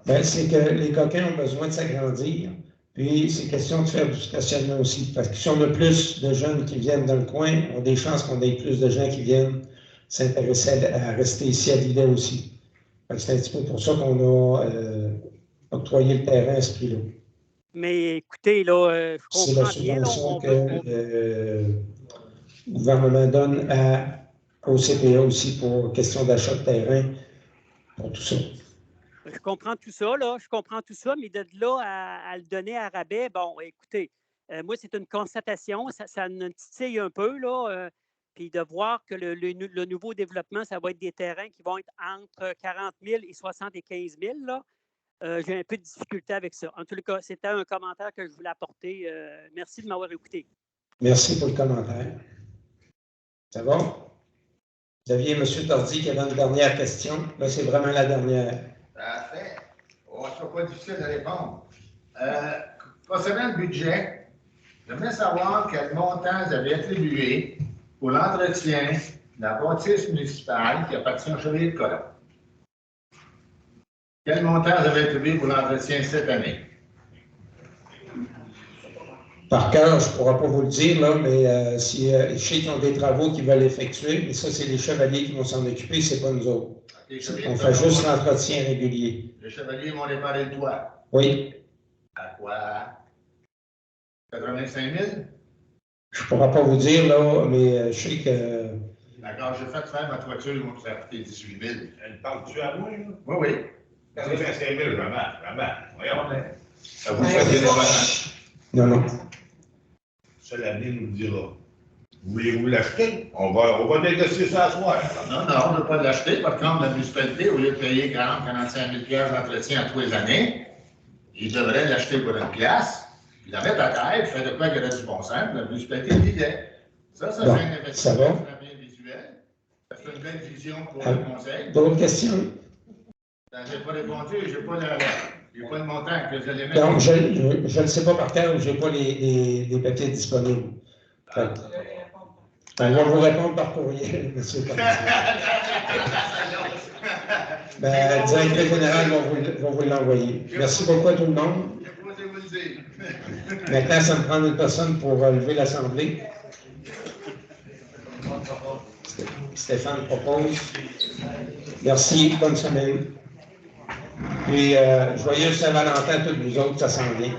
Bien, c'est que les coquins ont besoin de s'agrandir. Puis, c'est question de faire du stationnement aussi. Parce que si on a plus de jeunes qui viennent dans le coin, on a des chances qu'on ait plus de gens qui viennent s'intéresser à rester ici à Lillet aussi. C'est un petit peu pour ça qu'on a octroyé le terrain à ce prix-là. Mais écoutez, là, je comprends bien. C'est la subvention que le gouvernement donne au CPA aussi pour question d'achat de terrain, pour tout ça. Je comprends tout ça, là. Je comprends tout ça, mais de là à le donner à rabais, bon, écoutez, moi, c'est une constatation. Ça me titille un peu, là. Puis de voir que le nouveau développement, ça va être des terrains qui vont être entre 40 000 et 75 000, là. J'ai un peu de difficulté avec ça. En tout cas, c'était un commentaire que je voulais apporter. Merci de m'avoir écouté. Merci pour le commentaire. C'est bon? Vous aviez M. Tardy qui avait une dernière question. Là, c'est vraiment la dernière. Parfait. Oh, ce sera pas difficile de répondre. Concernant le budget, j'aimerais savoir quel montant vous avez attribué pour l'entretien de la bâtisse municipale qui appartient au Chevalier de Colomb. Quel montant vous avez attribué pour l'entretien cette année? Par cœur, je ne pourrais pas vous le dire, là, mais si je sais qu'ils ont des travaux qu'ils veulent effectuer, mais ça, c'est les chevaliers qui vont s'en occuper, ce n'est pas nous autres. On fait juste l'entretien régulier. Les chevaliers vont réparer le toit. Oui. À quoi? 85 000? Je ne pourrais pas vous dire, là, mais je sais que... D'accord, j'ai fait faire ma toiture, moi, ça a coûté 18 000. Elle parle-tu à moi, là? Oui, oui. 85 000, vraiment. Voyons. Ça vous fait des événements. Non. Ça, l'avenir nous le dira. Voulez-vous l'acheter? On va négocier ça à soir. Non, on ne veut pas l'acheter. Par contre, la municipalité, au lieu de payer 40-45 000 d'entretien à tous les années, ils devraient l'acheter pour une pièce, puis la mettre à terre, faire de quoi qu'il y aurait du bon sens, puis la municipalité l'idée. Ça, c'est un investissement bien visuel. C'est une belle vision pour le conseil. D'autres questions? Je n'ai pas répondu, je n'ai pas le montant que vous allez mettre. Donc, je ne sais pas par cœur, je n'ai pas les papiers disponibles. On va vous répondre par courriel, M. La directrice générale va vous l'envoyer. Merci beaucoup à tout le monde. Maintenant, ça me prend une personne pour lever l'Assemblée. Stéphane propose. Merci, bonne semaine. Puis, joyeux Saint-Valentin à tous vous autres, ça s'en vient.